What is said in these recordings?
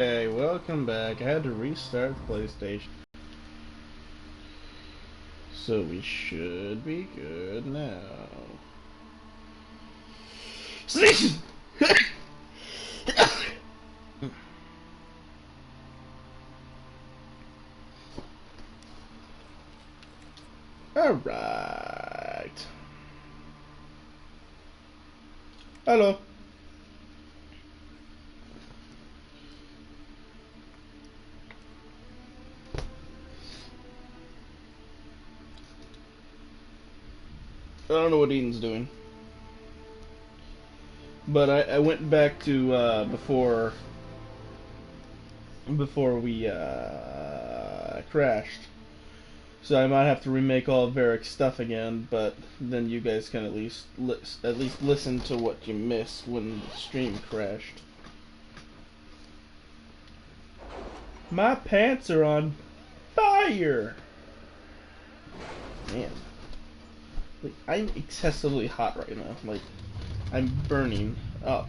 Hey, welcome back. I had to restart the PlayStation. So we should be good now. Sneeze! Alright. Hello. I don't know what Eden's doing. But I went back to before we crashed. So I might have to remake all of Varric's stuff again, but then you guys can at least listen to what you missed when the stream crashed. My pants are on fire. Man, like I'm excessively hot right now. Like I'm burning up.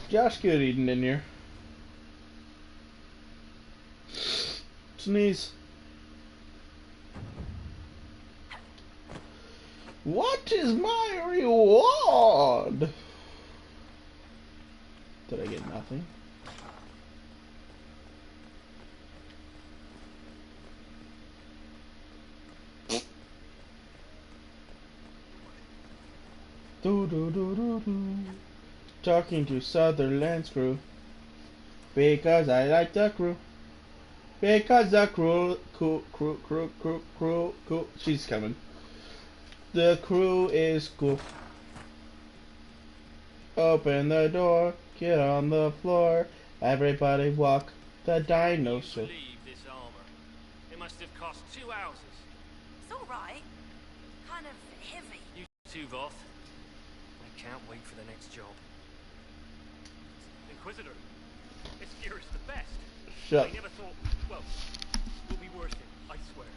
Josh, good eating in here. Sneeze. What is my reward? Did I get nothing? Do do do do do. Talking to Sutherland's crew because I like the crew. Because the crew. She's coming. The crew is cool. Open the door, get on the floor. Everybody walk the dinosaur. Leave this armor. It must have cost 2 houses. It's alright. Kind of heavy. You too, Voth. I can't wait for the next job. Inquisitor, this gear is the best. Shut. I never thought, well, we'll be worth it, I swear.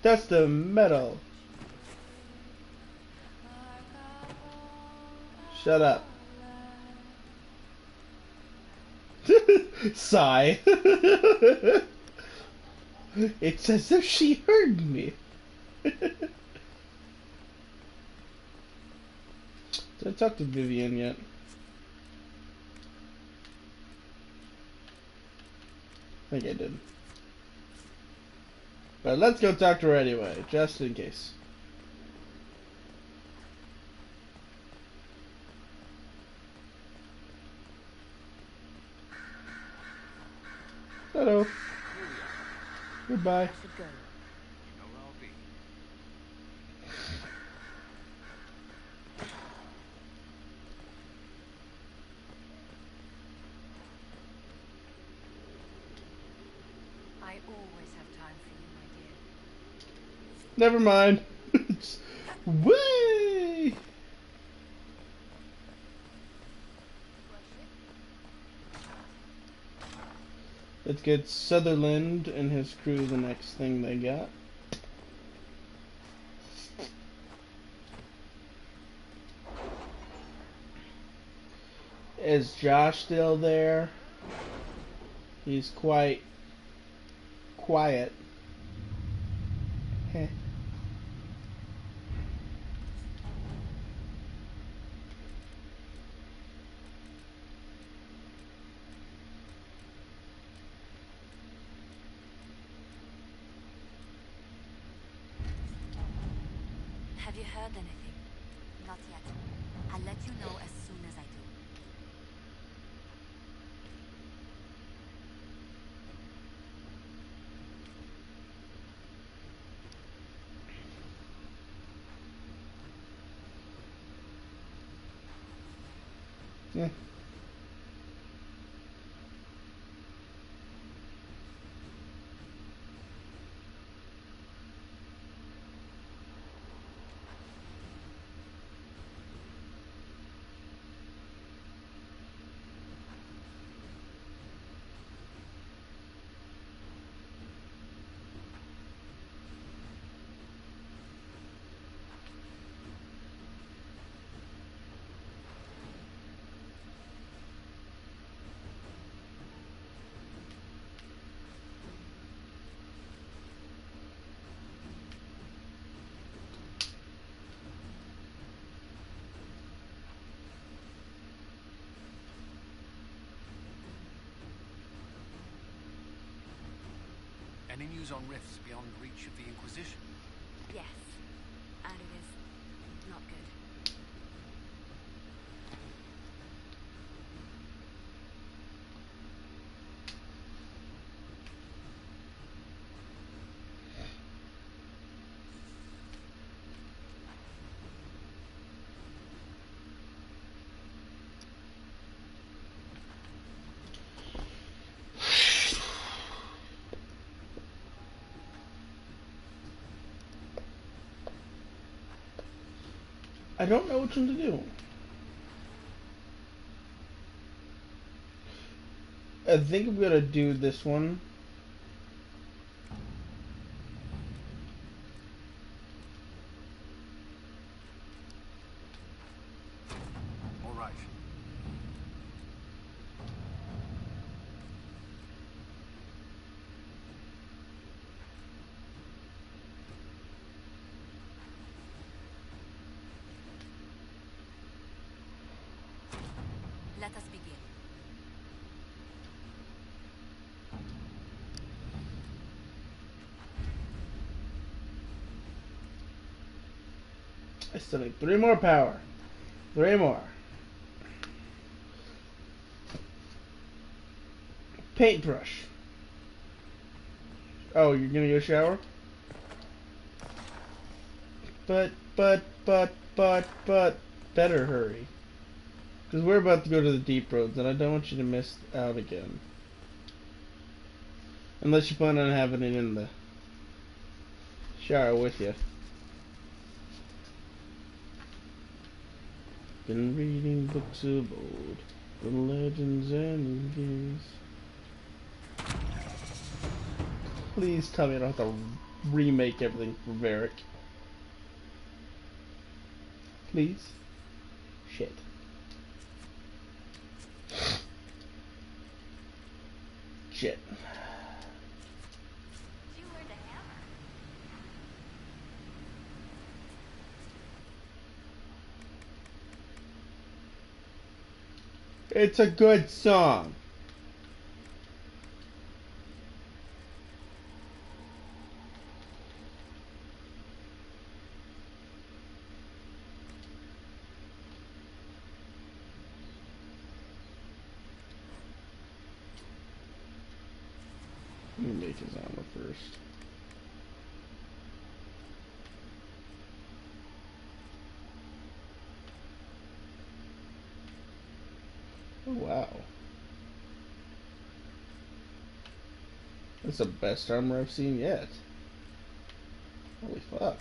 That's the metal. Shut up. Sigh. It's as if she heard me. Did I talk to Vivian yet? I think I did. But let's go talk to her anyway, just in case. Hello. Goodbye. I always have time for you, my dear. Never mind. Whee! Let's get Sutherland and his crew the next thing they got. Is Josh still there? He's quite quiet. Heh. Have you heard anything? Not yet. I'll let you know as soon as I do. Yeah. Any news on rifts beyond reach of the Inquisition? Yes. And it is not good. I don't know which one to do. I think I'm gonna do this one. All right. Let us begin. I still need 3 more power. 3 more. Paintbrush. Oh, you're gonna go shower? But, better hurry. Because we're about to go to the deep roads, and I don't want you to miss out again. Unless you plan on having it in the shower with you. Been reading books of old, the legends and games. Please tell me I don't have to remake everything for Varric. Please? Shit. Shit. Did you learn to hammer? It's a good song. Let me make his armor first. Oh, wow. That's the best armor I've seen yet. Holy fuck.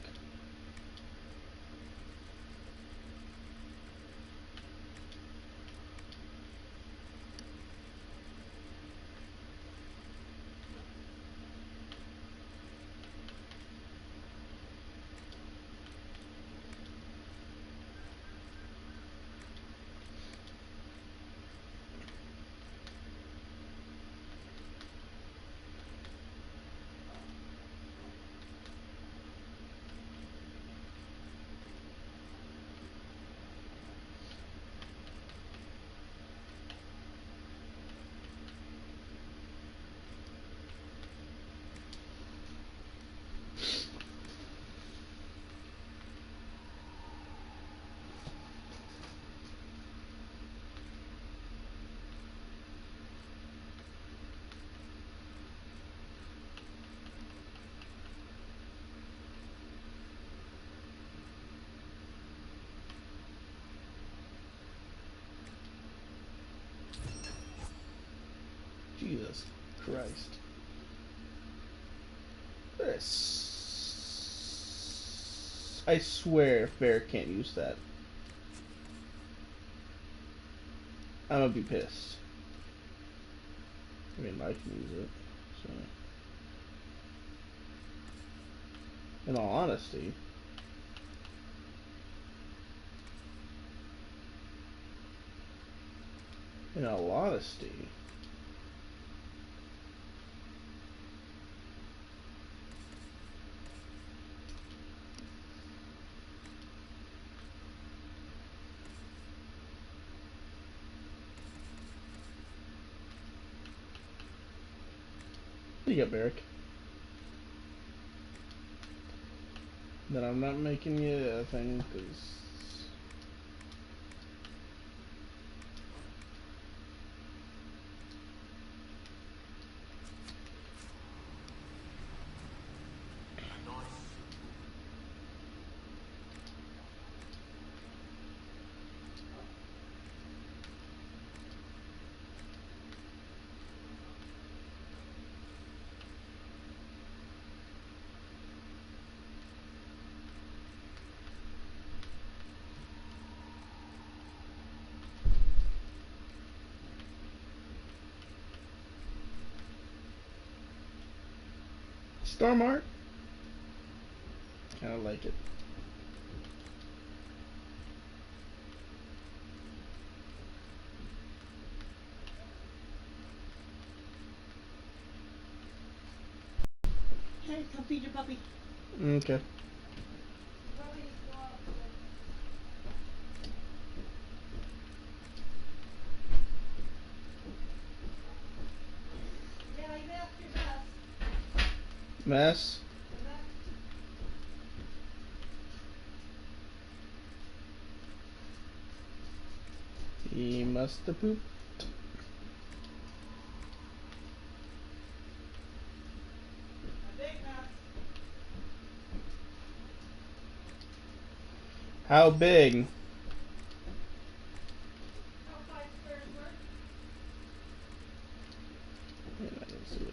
Jesus Christ. This. I swear Bear can't use that. I'm gonna be pissed. I mean, I can use it, so. In all honesty. In all honesty. What do you got, Barrick? Then I'm not making you a thing, because... Storm art? Kinda like it. Hey, come feed your puppy. Okay. Yeah, you left your best. Mess? He must have pooped. A big mess. How big? How 5 squares work? Yeah, I didn't see that.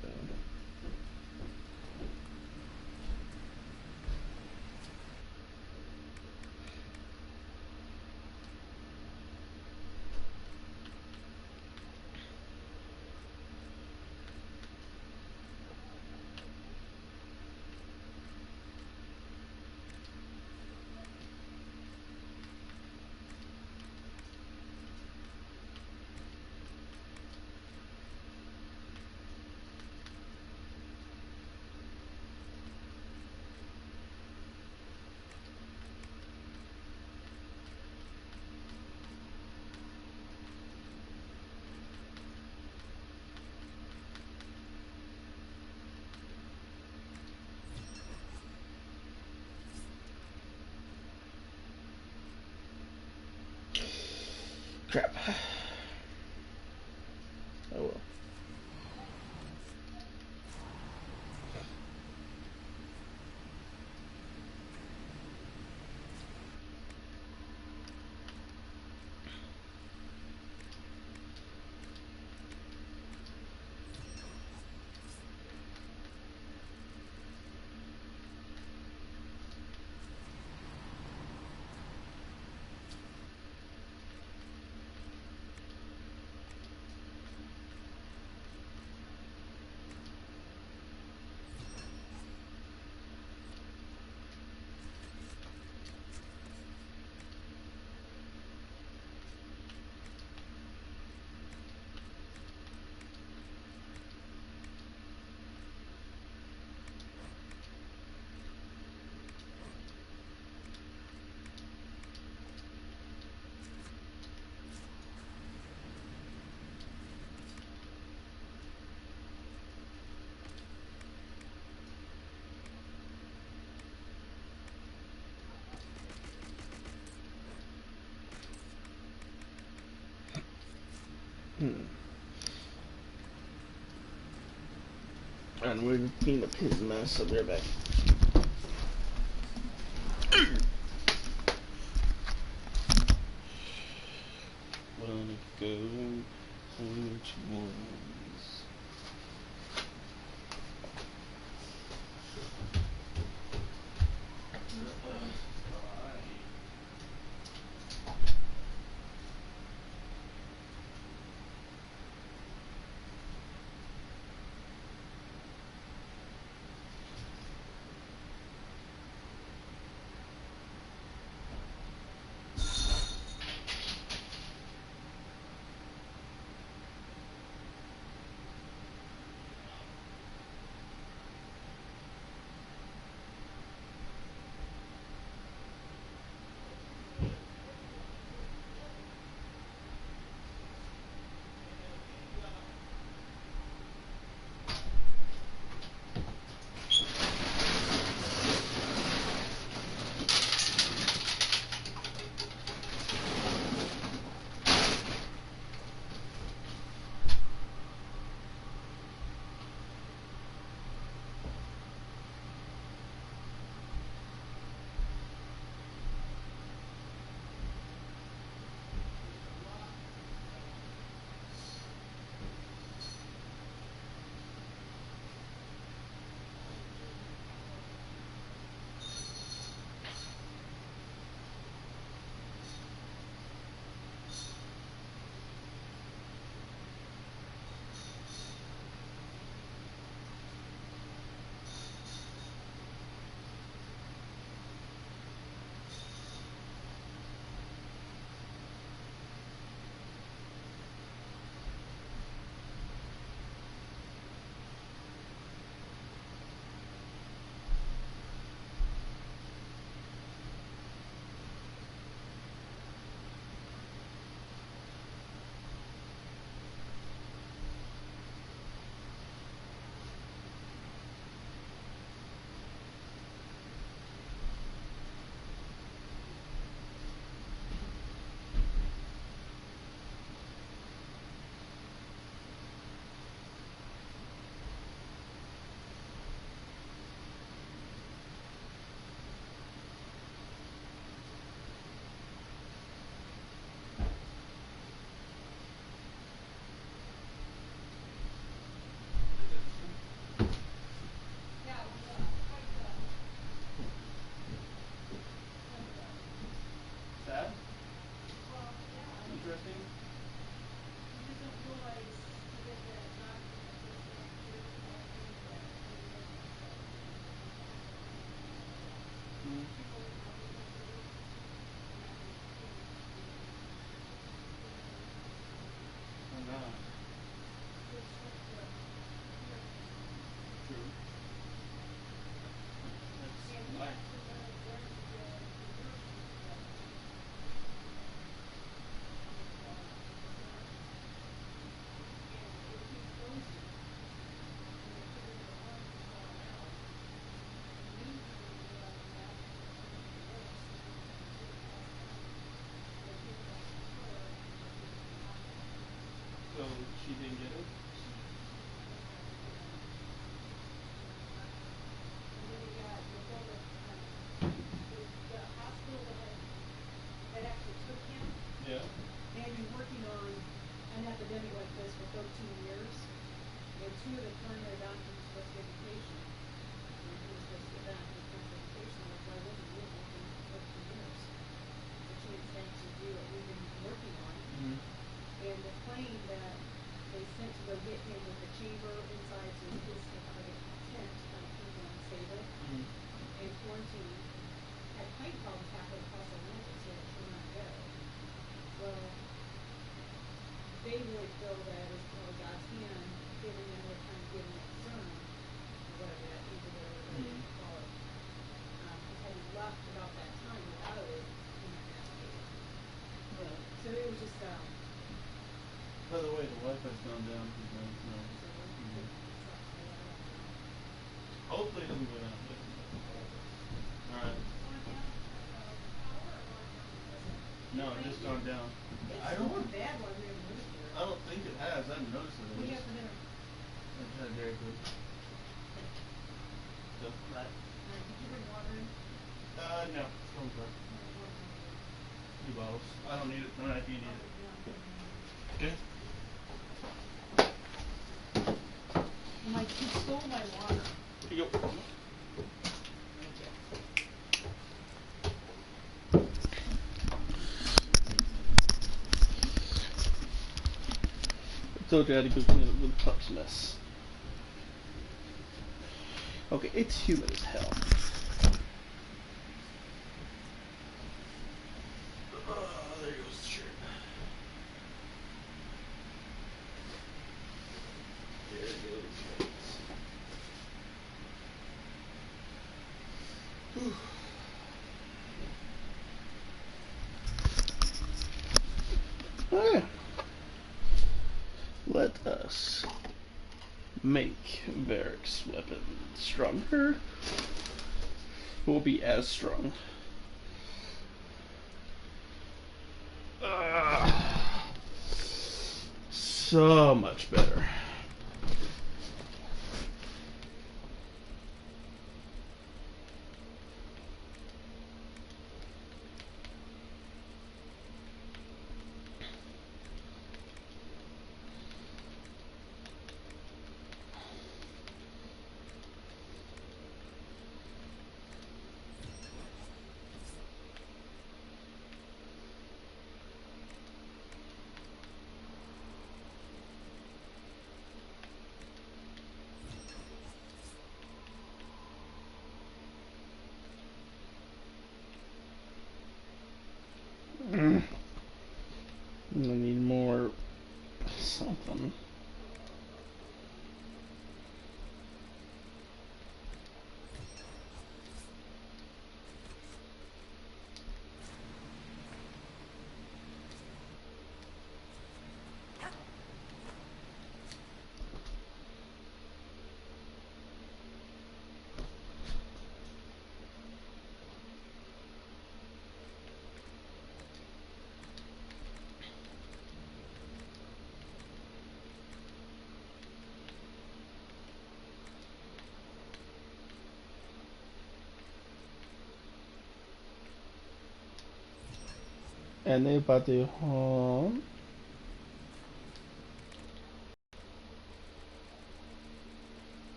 Crap. Oh well. And we're gonna clean up his mess. I'll be right back. Wanna go which ones? Why not? True. That's life. So she didn't get it? That actually took him. Yeah. They had been working on an epidemic like this for 13 years. And two of the primary doctors were supposed to get vacation. And he was supposed to get back and come to vacation. That's why I wasn't really working for 13 years. The chance to actually do what we've been working on. Mm-hmm. And the plane that they sent to go get him with the chamber inside so his like a tent to kind of keep him unstable Mm-hmm. and quarantine had plane problems halfway across the Atlantic, so it could not go. Well, they really feel that it was probably God's hand giving them more time to get in that CERN, or whatever that is, or whatever you call it. Because had he left about that time without it, he might not have made it. Right. So it was just, By the way, the Wi-Fi's gone down. No. Hopefully it doesn't go down. Alright. No, it just gone down. I It's don't. going bad while we haven't moved here. I don't think it has. I haven't noticed it. What do you have for dinner? I just had Dairy Queen. So, right. Did you bring water in? No. It's going for 2 bottles. I don't need it tonight if you need it. Okay. You stole my water. Here you go. I told you I had to go clean up with the pup's mess. Okay, it's humid as hell. There goes the shirt. There goes Whew. Alright. Let us make Varric's weapon stronger. Will be as strong. So much better. I need more something. Anybody home?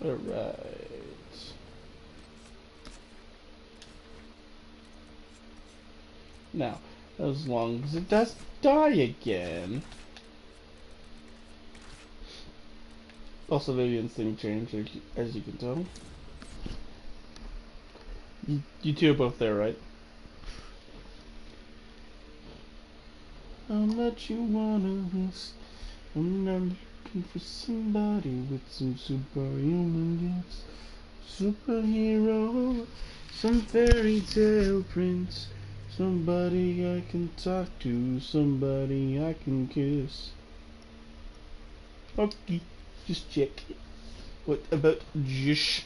Alright. Now, as long as it does die again. Also, Vivian's thing changed, as you can tell. You two are both there, right? How much you wanna miss? I'm not looking for somebody with some superhuman gifts. Superhero, some fairy tale prince. Somebody I can talk to, somebody I can kiss. Okay, just check. What about Jish?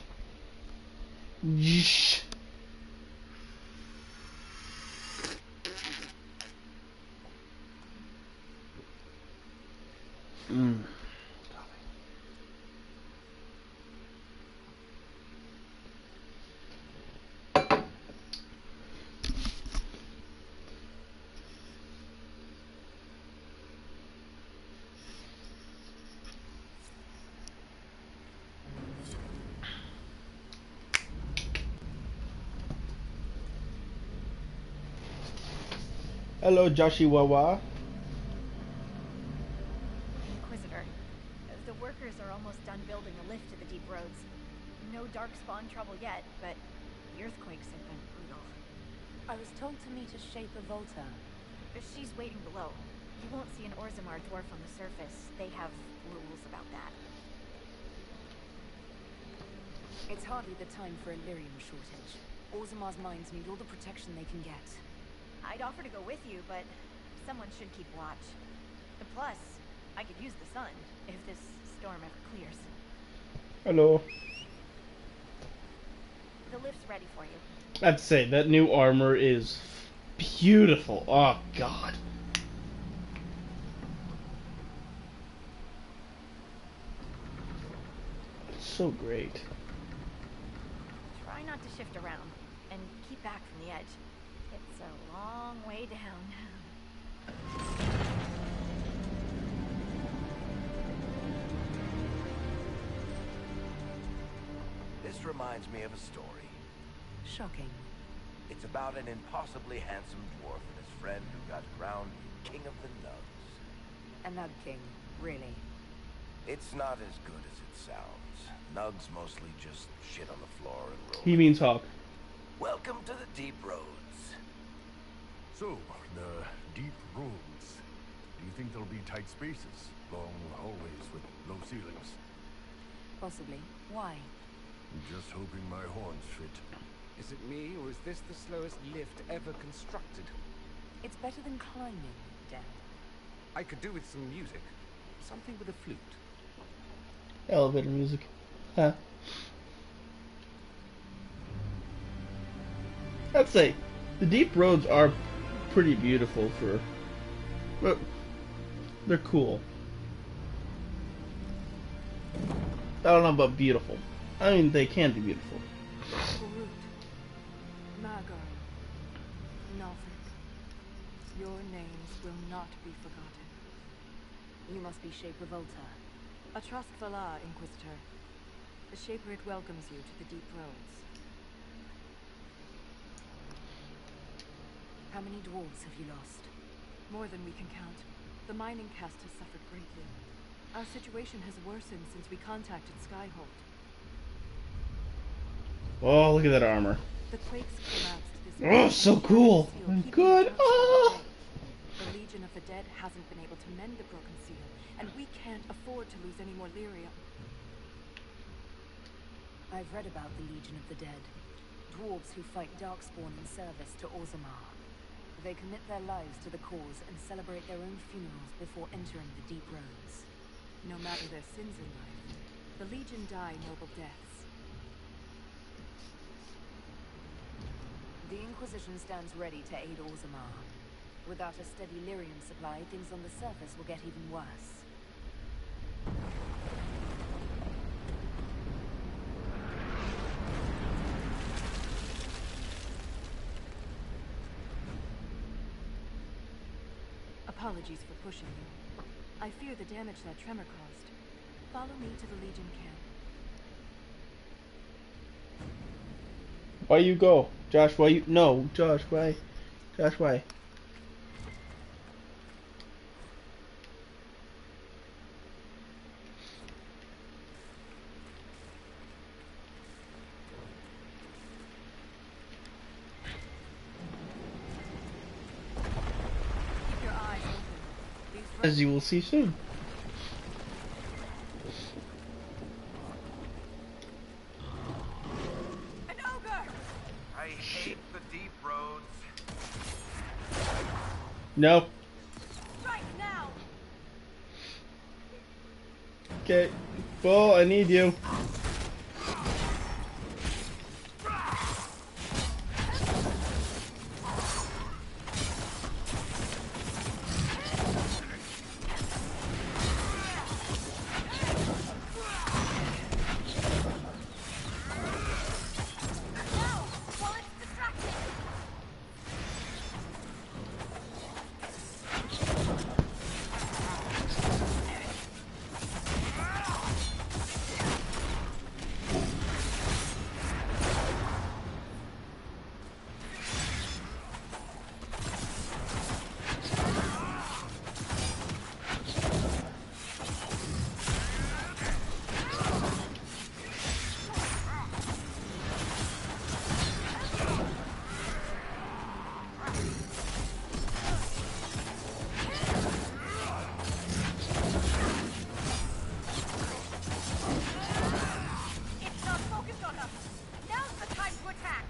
Jish. Hello, Joshi Wawa. Inquisitor, the workers are almost done building a lift to the deep roads. No darkspawn trouble yet, but the earthquakes have been brutal. I was told to meet a Shaper Volta. She's waiting below. You won't see an Orzammar dwarf on the surface. They have rules about that. It's hardly the time for a lyrium shortage. Orzammar's mines need all the protection they can get. I'd offer to go with you, but someone should keep watch. Plus, I could use the sun if this storm ever clears. Hello. The lift's ready for you. I'd say that new armor is beautiful. Oh god. It's so great. Try not to shift around, and keep back from the edge. It's a long way down. This reminds me of a story. Shocking. It's about an impossibly handsome dwarf and his friend who got crowned King of the Nugs. A Nug King, really. It's not as good as it sounds. Nugs mostly just shit on the floor and roll. He means Hawk. Welcome to the Deep Roads. So, the deep roads. Do you think there'll be tight spaces? Long hallways with low ceilings? Possibly. Why? I'm just hoping my horns fit. Is it me, or is this the slowest lift ever constructed? It's better than climbing, Dad. I could do with some music. Something with a flute. Elevator music. Huh. I'd say the deep roads are pretty beautiful for... But they're cool. I don't know about beautiful. I mean, they can be beautiful. Groot, Mago, Novick, your names will not be forgotten. You must be Shaper Volta. A Trask Valar, Inquisitor. The Shaper it welcomes you to the deep roads. How many dwarves have you lost? More than we can count. The mining caste has suffered greatly. Our situation has worsened since we contacted Skyhold. Oh, look at that armor. The quakes collapsed this Oh, so cool. Good. Oh. The Legion of the Dead hasn't been able to mend the broken seal, and we can't afford to lose any more lyrium. I've read about the Legion of the Dead. Dwarves who fight Darkspawn in service to Orzammar. They commit their lives to the cause and celebrate their own funerals before entering the deep roads. No matter their sins in life, the Legion die noble deaths. The Inquisition stands ready to aid Orzammar. Without a steady lyrium supply, things on the surface will get even worse. Apologies for pushing you. I fear the damage that tremor caused. Follow me to the Legion camp. Why you go? Josh, why you... No, Josh, why? Josh, why? Keep your eyes open. These As you will see soon. An ogre! I hate the deep roads. No. Right now! Okay. Bull, I need you. Now, while it's distracted. It's not focused on us. Now's the time to attack.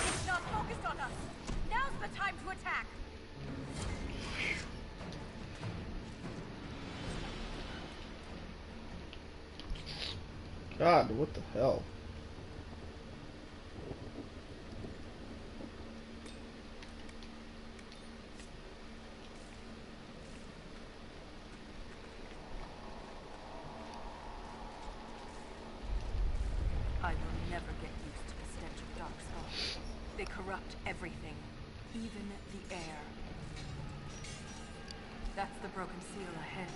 It's not focused on us. Now's the time to attack. God, what the hell? I will never get used to the stench of darkspawn. They corrupt everything, even the air. That's the broken seal ahead.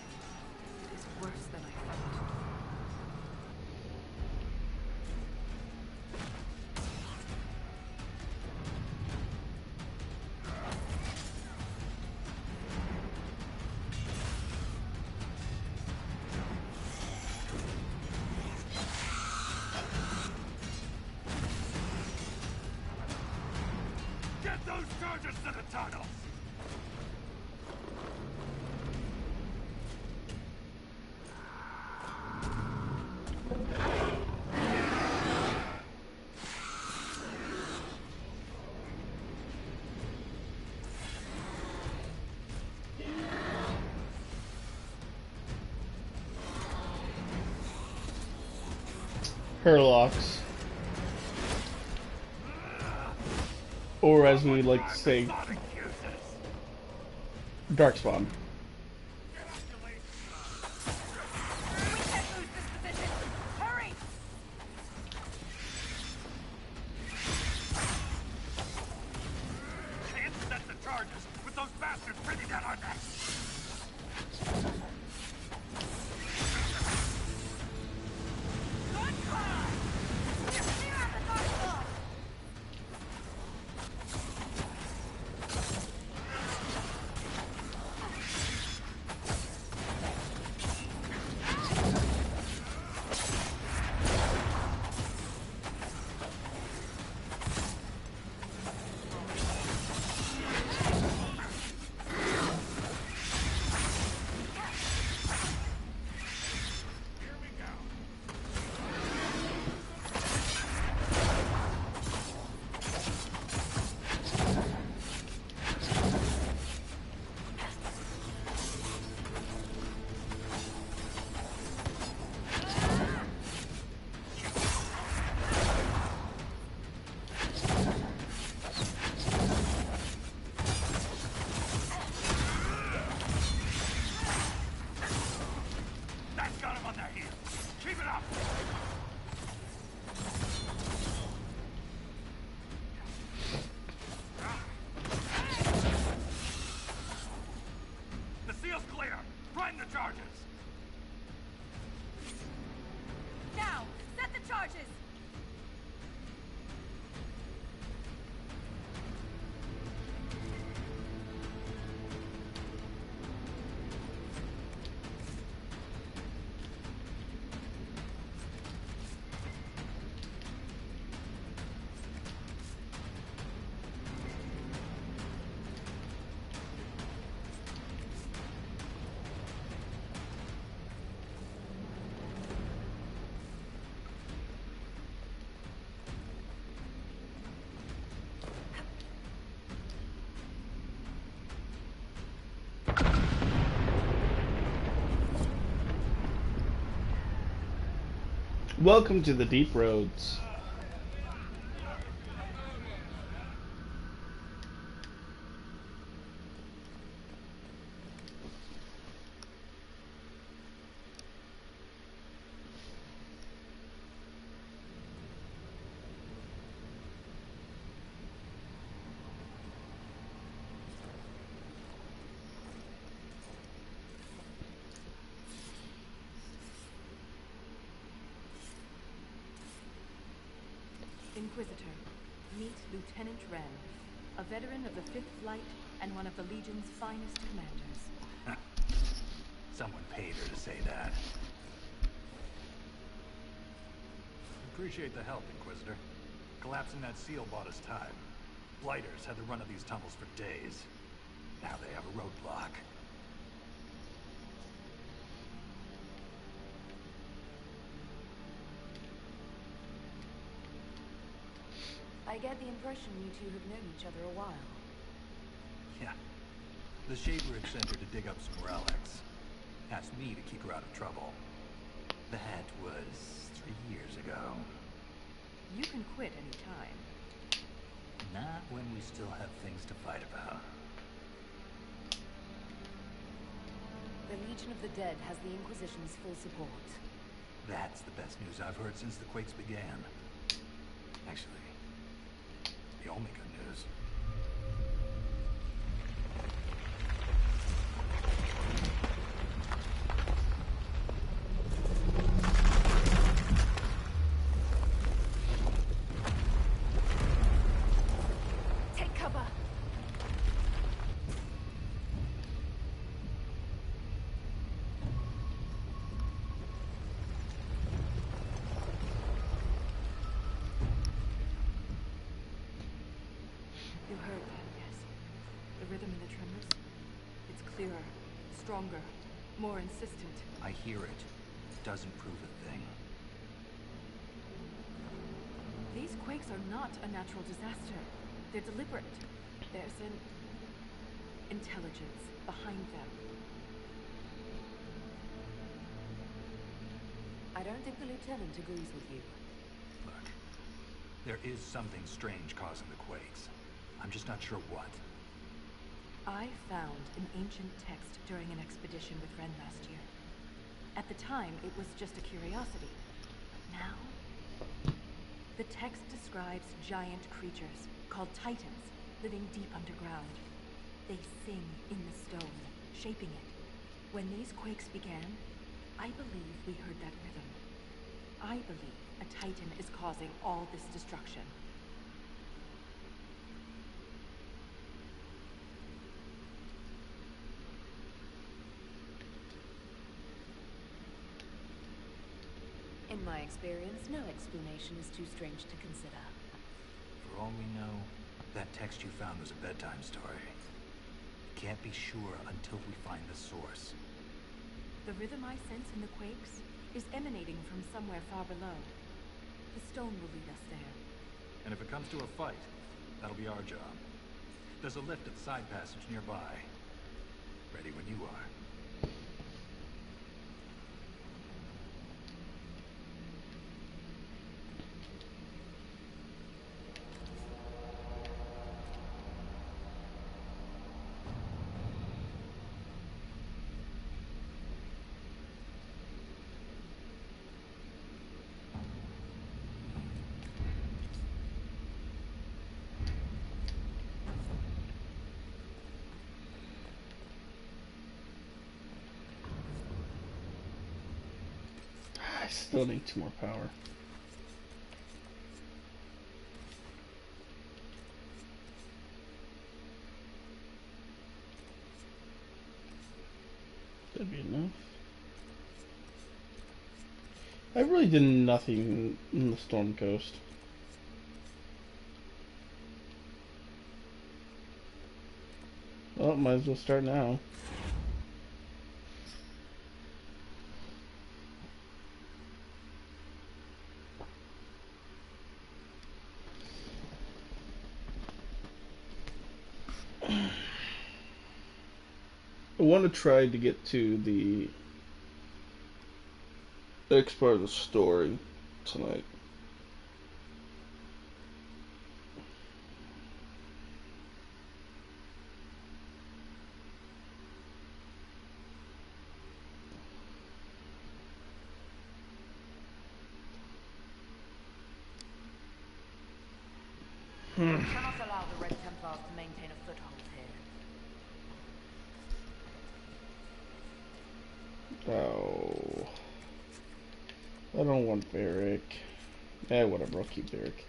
It is worse than I thought. Get those charges to the tunnel! Herlocks. Or as we like to say, Darkspawn. We can't lose this position. Hurry! Can't set the charges with those bastards breathing down our necks! Good try! Clear out the dark wall! Welcome to the Deep Roads. Inquisitor, meet Lieutenant Wren, a veteran of the 5th Flight and one of the Legion's finest commanders. Someone paid her to say that. Appreciate the help, Inquisitor. Collapsing that seal bought us time. Blighters had the run of these tunnels for days. Now they have a roadblock. I get the impression you two have known each other a while. Yeah. The Shaper had sent her to dig up some relics. Asked me to keep her out of trouble. That was 3 years ago. You can quit any time. Not when we still have things to fight about. The Legion of the Dead has the Inquisition's full support. That's the best news I've heard since the Quakes began. Actually, the only good news. Take cover! You heard that, yes? The rhythm in the tremors? It's clearer, stronger, more insistent. I hear it. Doesn't prove a thing. These quakes are not a natural disaster. They're deliberate. There's an intelligence behind them. I don't think the Lieutenant agrees with you. Look, there is something strange causing the quakes. I'm just not sure what. I found an ancient text during an expedition with Wren last year. At the time, it was just a curiosity. Now, the text describes giant creatures called Titans living deep underground. They sing in the stone, shaping it. When these quakes began, I believe we heard that rhythm. I believe a Titan is causing all this destruction. In my experience, no explanation is too strange to consider. For all we know, that text you found was a bedtime story. Can't be sure until we find the source. The rhythm I sense in the quakes is emanating from somewhere far below. The stone will lead us there. And if it comes to a fight, that'll be our job. There's a lift at the side passage nearby. Ready when you are. I still need 2 more power. That'd be enough. I really did nothing in the Storm Coast. Well, might as well start now. I want to try to get to the next part of the story tonight. We cannot allow the Red Templars to maintain a foothold here. Oh. I don't want Varric. Whatever, I'll keep Varric.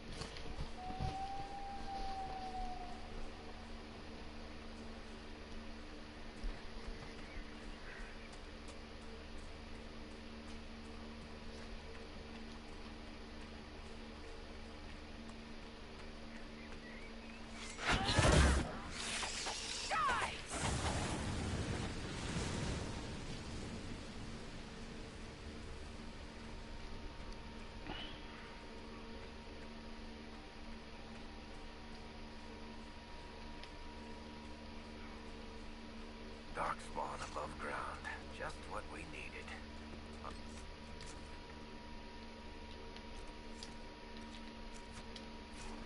Darkspawn above ground. Just what we needed.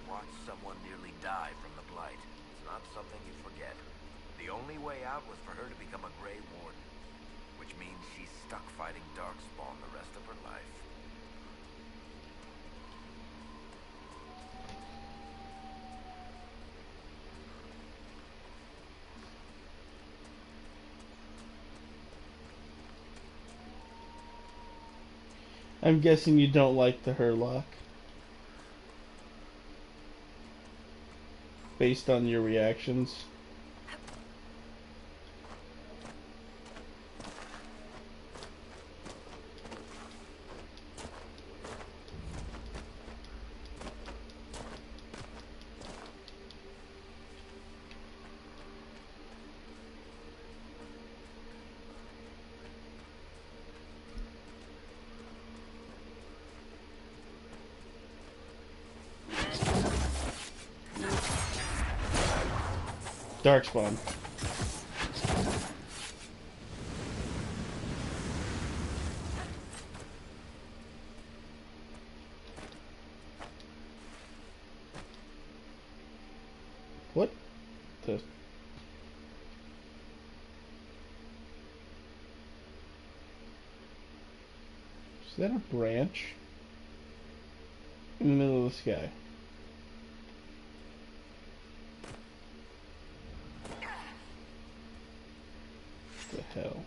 Watch someone nearly die from the Blight. It's not something you forget. The only way out was for her to become a Grey Warden, which means she's stuck fighting Darkspawn the rest of her life. I'm guessing you don't like the Hurlock. Based on your reactions. Darkspawn. What the? Is that a branch? In the middle of the sky. What the hell?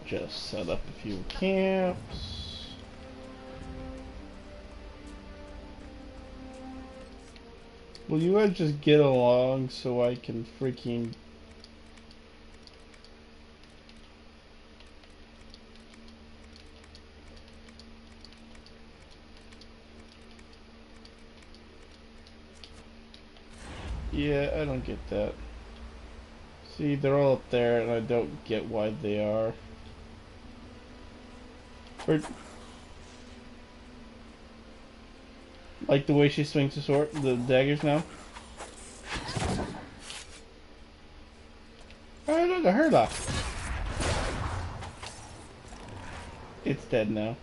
Just set up a few camps. Will you guys just get along so I can freaking... Yeah, I don't get that. See, they're all up there and I don't get why they are. Or, like the way she swings the sword, the daggers now. Oh, look, a Hurlock. It's dead now.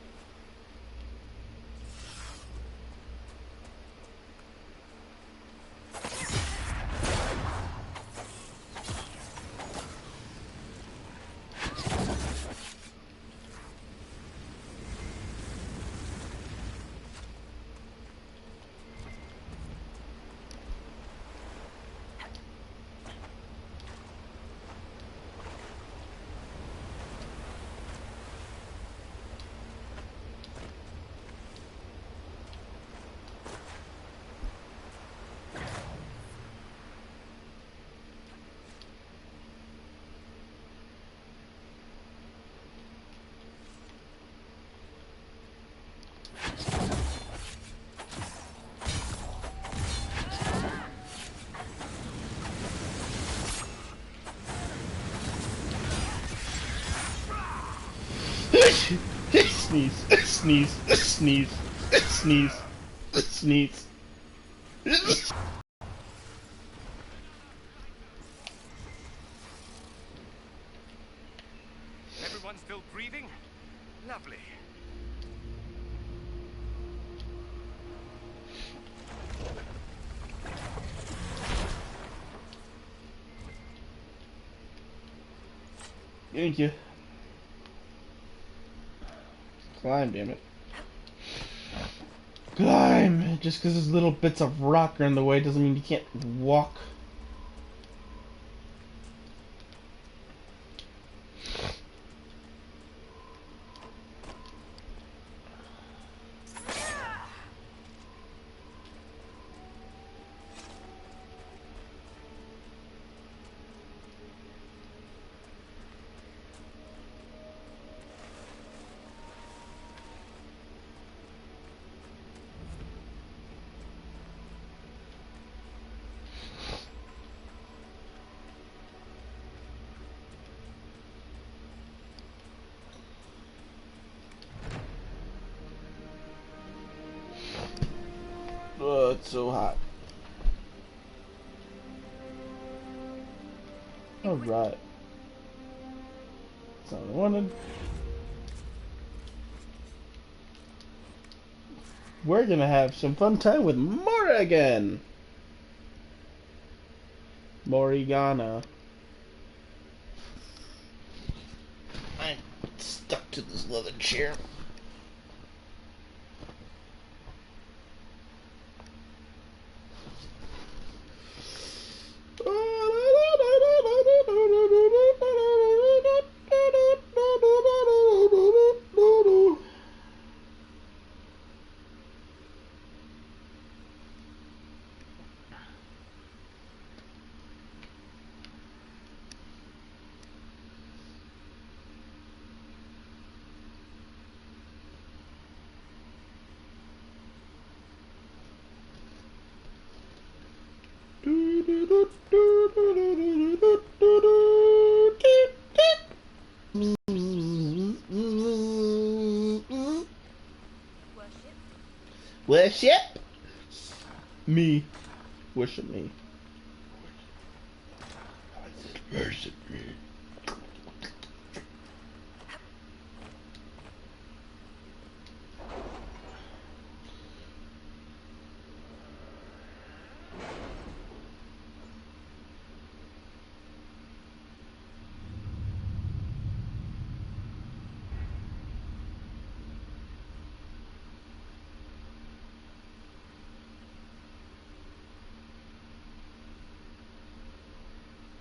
Sneeze. Sneeze. Sneeze. Sneeze. Sneeze. Everyone still breathing? Lovely. Thank you. Climb, damn it. Climb! Just because there's little bits of rock are in the way doesn't mean you can't walk. Oh, it's so hot. Alright. That's not what I wanted. We're gonna have some fun time with Mora again. Morriganna. I'm stuck to this leather chair. Worship me. Worship me. Worship me.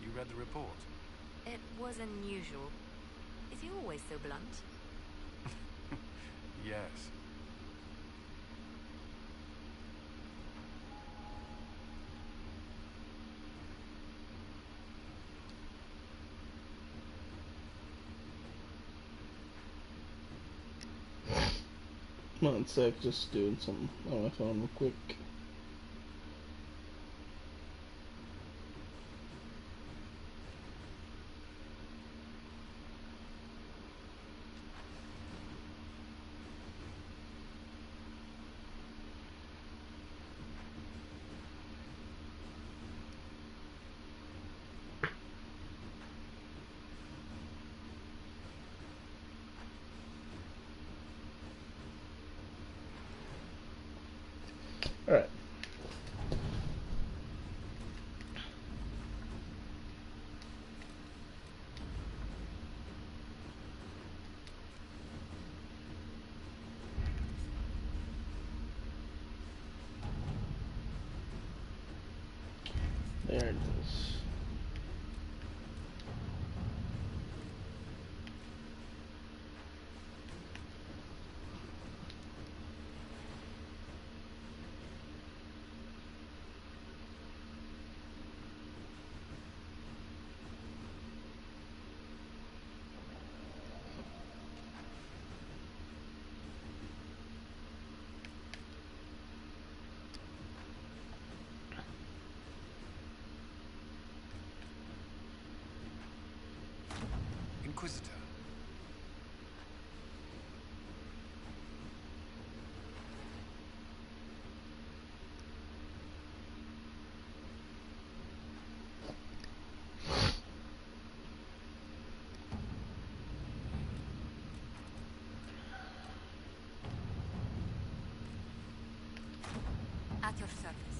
You read the report? It was unusual. Is he always so blunt? Yes. One sec, just doing something on my phone real quick. Alright. There it is. Inquisitor. At your service.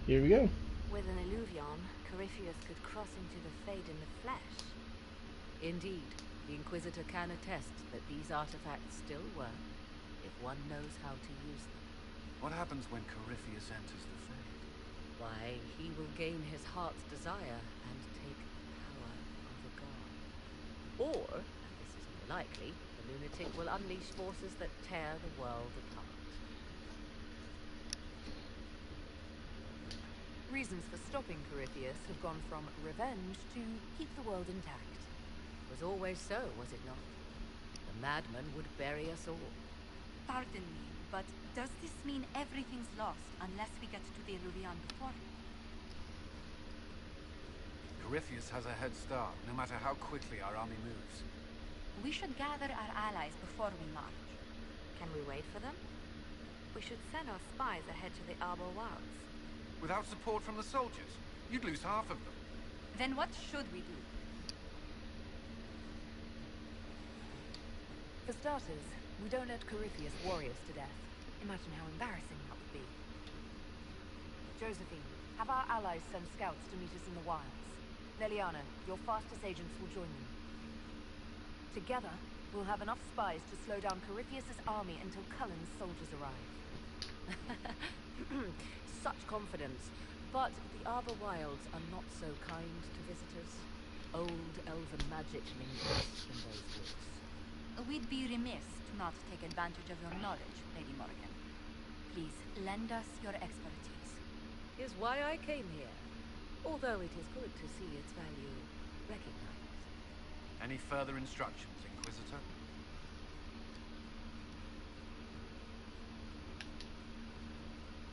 Here we go. With an Illuvion, Corypheus could cross into the Fade in the flesh. Indeed, the Inquisitor can attest that these artifacts still work if one knows how to use them. What happens when Corypheus enters the Fade? Why, he will gain his heart's desire and take the power of a god. Or, and this is more likely, the lunatic will unleash forces that tear the world apart. Reasons for stopping Corypheus have gone from revenge to keep the world intact. It was always so, was it not? The madman would bury us all. Pardon me, but does this mean everything's lost unless we get to the Illuvion before? Corypheus has a head start, no matter how quickly our army moves. We should gather our allies before we march. Can we wait for them? We should send our spies ahead to the Arbor Wilds. Without support from the soldiers, you'd lose half of them. Then what should we do? For starters, we don't let Corypheus worry us to death. Imagine how embarrassing that would be. Josephine, have our allies send scouts to meet us in the wilds. Leliana, your fastest agents will join them. Together, we'll have enough spies to slow down Corypheus's army until Cullen's soldiers arrive. Such confidence. But the Arbor Wilds are not so kind to visitors. Old elven magic lingers in those woods. We'd be remiss to not take advantage of your knowledge, Lady Morrigan. Please, lend us your expertise. Is why I came here. Although it is good to see its value recognized. Any further instructions, Inquisitor?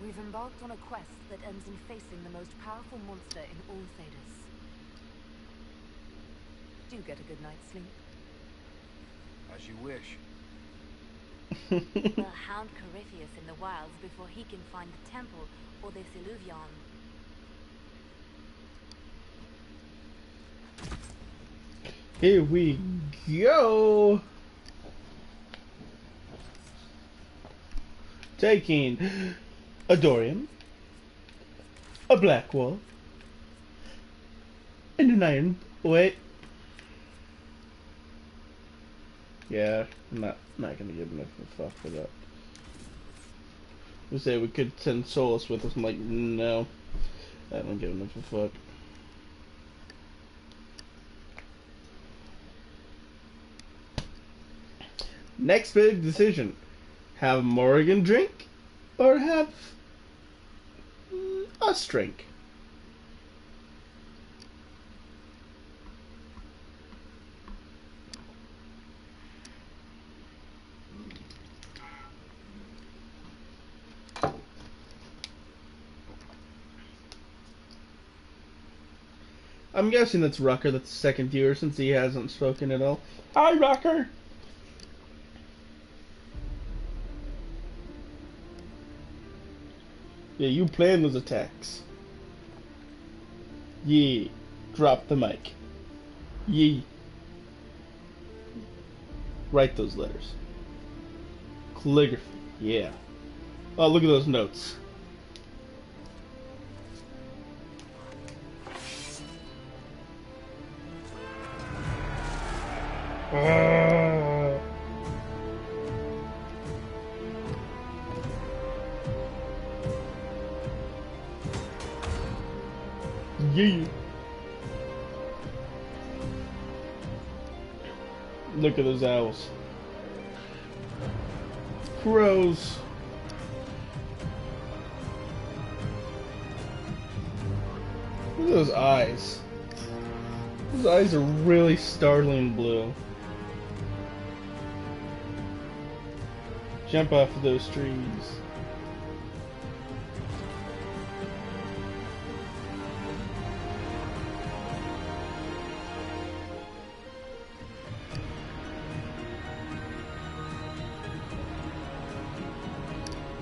We've embarked on a quest that ends in facing the most powerful monster in all Thedas. Do get a good night's sleep. As you wish. We'll hound Corypheus in the wilds before he can find the temple or this Illuvion. Here we go. Taking a Dorian, a Black Wolf, and an Iron. Wait. Yeah, I'm not gonna give enough of a fuck for that. We say we could send Solus with us. I'm like, no, I don't give enough of a fuck. Next big decision: have Morrigan drink, or have us drink. I'm guessing that's Rucker, that's the second viewer since he hasn't spoken at all. Hi, Rucker! Yeah, you plan those attacks. Yeah. Drop the mic. Yeah. Write those letters. Calligraphy. Yeah. Oh, look at those notes. Yeah. Look at those owls. Crows. Look at those eyes. Those eyes are really startling blue. Jump off of those trees.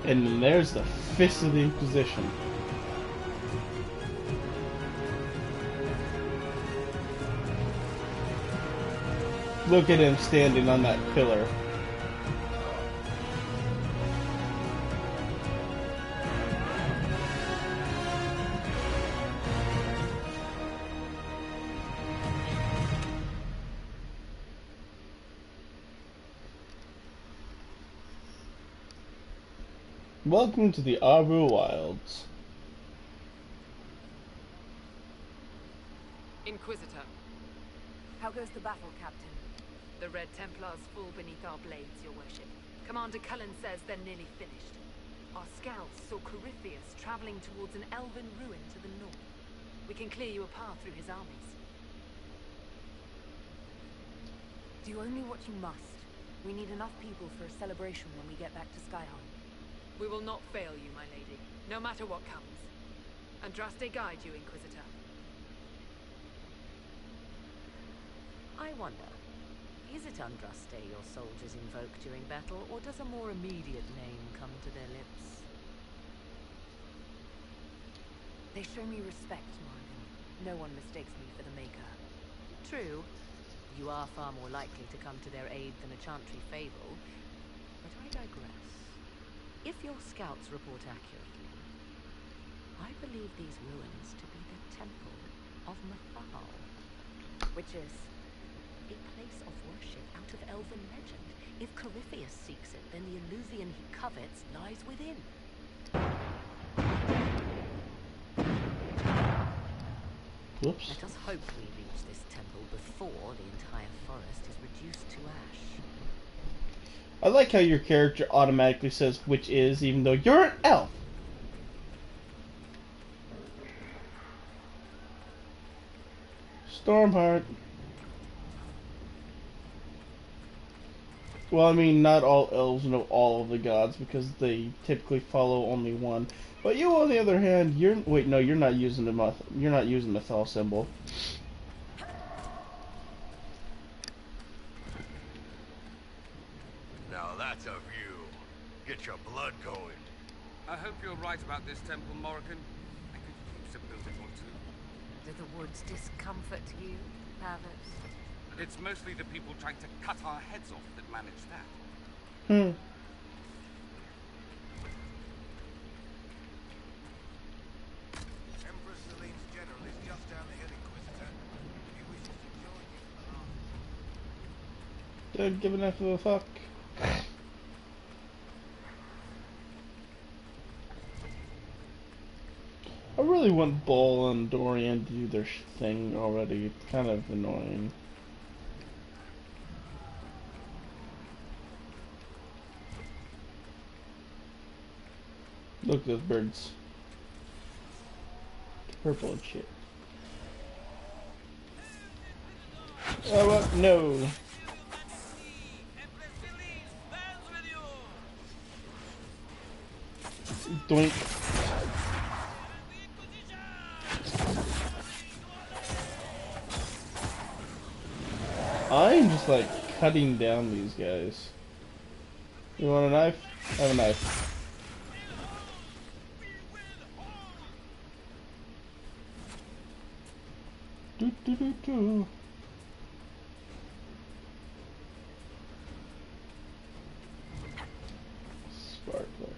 And then there's the Fist of the Inquisition. Look at him standing on that pillar. Welcome to the Arbor Wilds. Inquisitor, How goes the battle, Captain? the Red Templars fall beneath our blades, your worship. Commander Cullen says they're nearly finished. Our scouts saw Corypheus traveling towards an elven ruin to the north. We can clear you a path through his armies. Do only what you must. We need enough people for a celebration when we get back to Skyholm. We will not fail you, my lady, no matter what comes. Andraste guide you, Inquisitor. I wonder, is it Andraste your soldiers invoke during battle, or does a more immediate name come to their lips? They show me respect, Morgan. No one mistakes me for the Maker. True, you are far more likely to come to their aid than a Chantry Fable, but I digress. If your scouts report accurately, I believe these ruins to be the Temple of Mathal. Which is? A place of worship out of elven legend. If Corypheus seeks it, then the Illuvian he covets lies within. Whoops. Let us hope we reach this temple before the entire forest is reduced to ash. I like how your character automatically says which is, even though you're an elf. Stormheart. Well, I mean, not all elves know all of the gods because they typically follow only one. But you, on the other hand, wait, no, you're not using the Mathal symbol. Now that's a view. Get your blood going. I hope you're right about this temple, Morrigan. I could use a building or two. Do the woods discomfort you, Pavis? It's mostly the people trying to cut our heads off that manage that. Empress Celine's general is just down the hill, Inquisitor. He wishes to join you for the last. Don't give enough of a fuck. I really want Bull and Dorian to do their thing already. It's kind of annoying. Look at those birds. Purple and shit. Oh, what? No. Doink. I'm just like cutting down these guys. You want a knife? I have a knife. Do do do do. Sparkler.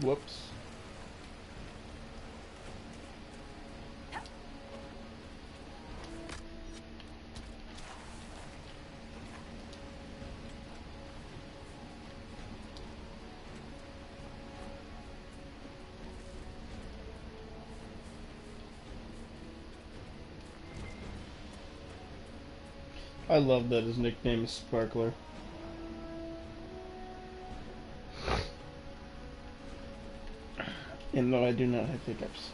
Whoops. I love that his nickname is Sparkler. And no, I do not have hiccups.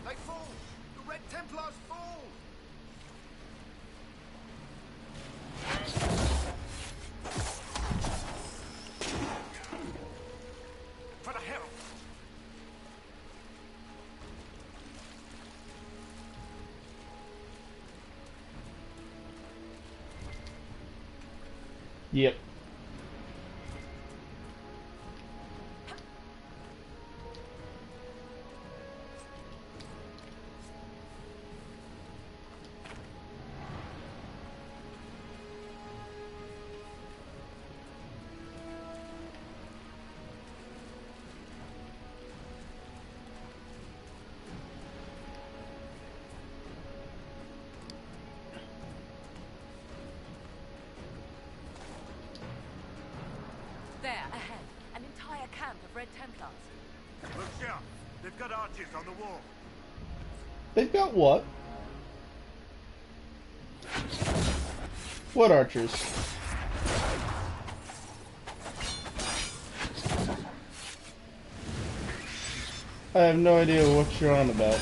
They fall! The Red Templars fall! For the Herald! Yep. There, ahead. An entire camp of Red Templars. Look, Sheriff. They've got archers on the wall. They've got what? What archers? I have no idea what you're on about.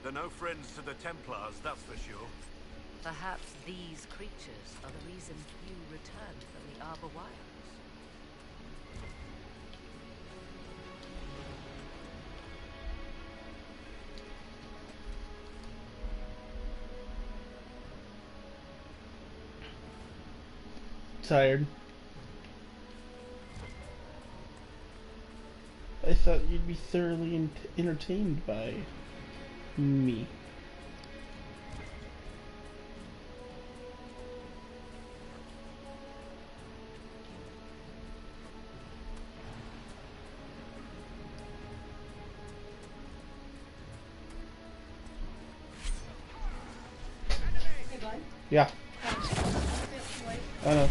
They're no friends to the Templars, that's for sure. Perhaps these creatures are the reason few returned from the Arbor Wilds. Tired. I thought you'd be thoroughly entertained by me. Hey, bud. Yeah, I know.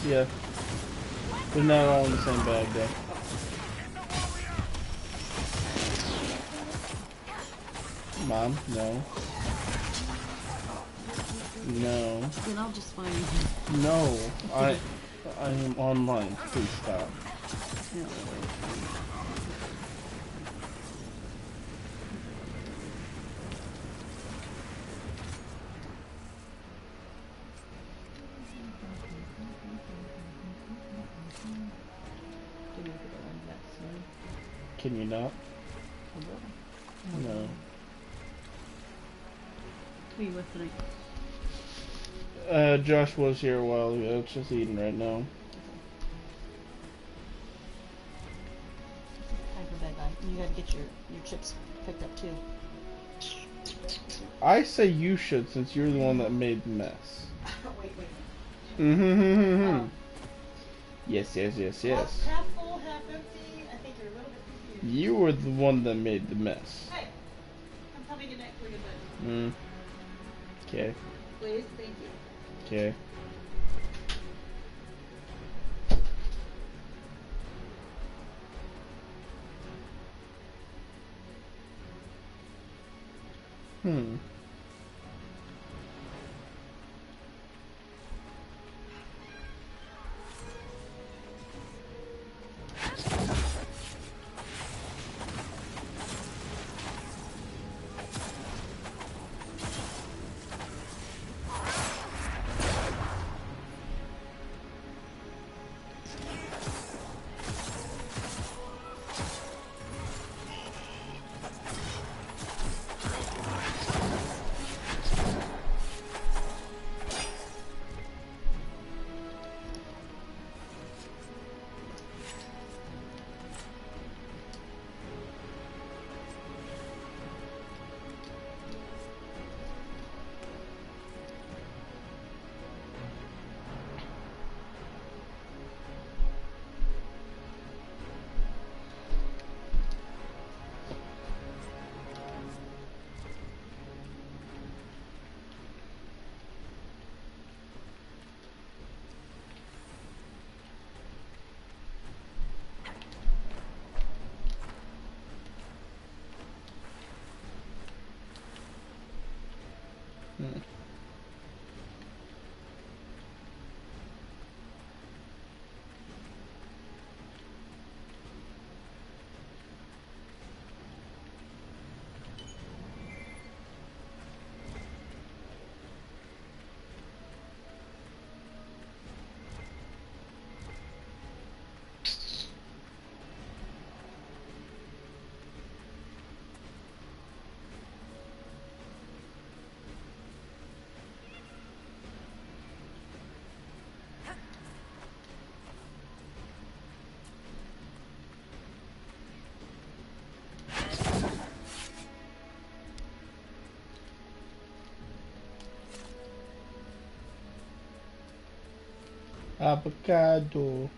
Yeah. They're not all in the same bag, though. Mom, no. No. Then I'll just find him. No. I am online. Please stop. No. Can you not? No. Who are you with tonight? Josh was here a while ago. It's just eating right now. Time for bed, guy. You gotta get your chips picked up too. I say you should, since you're the one that made the mess. Wait. Mm-hmm. Yes. Half full, half empty. I think you're a little bit confused. You were the one that made the mess. Hey, I'm coming in next for you, bud. Okay. Please, thank you. Okay. Avocado.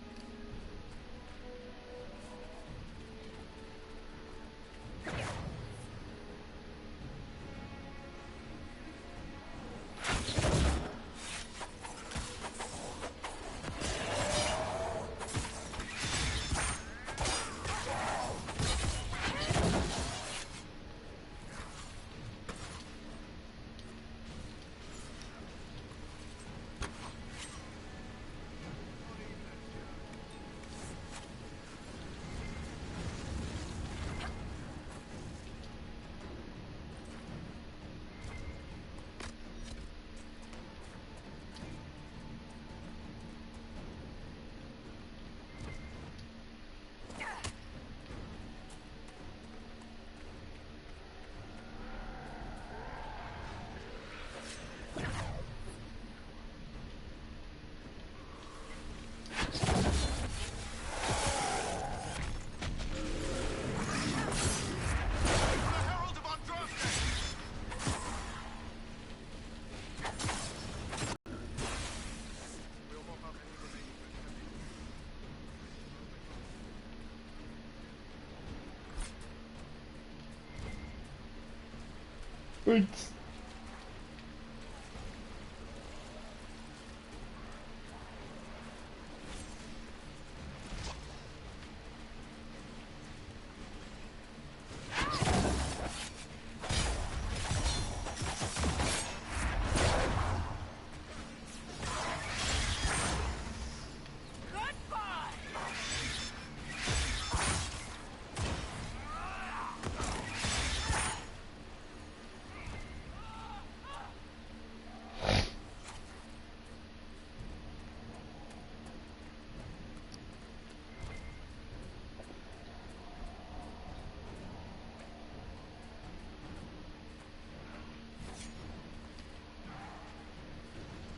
Oops.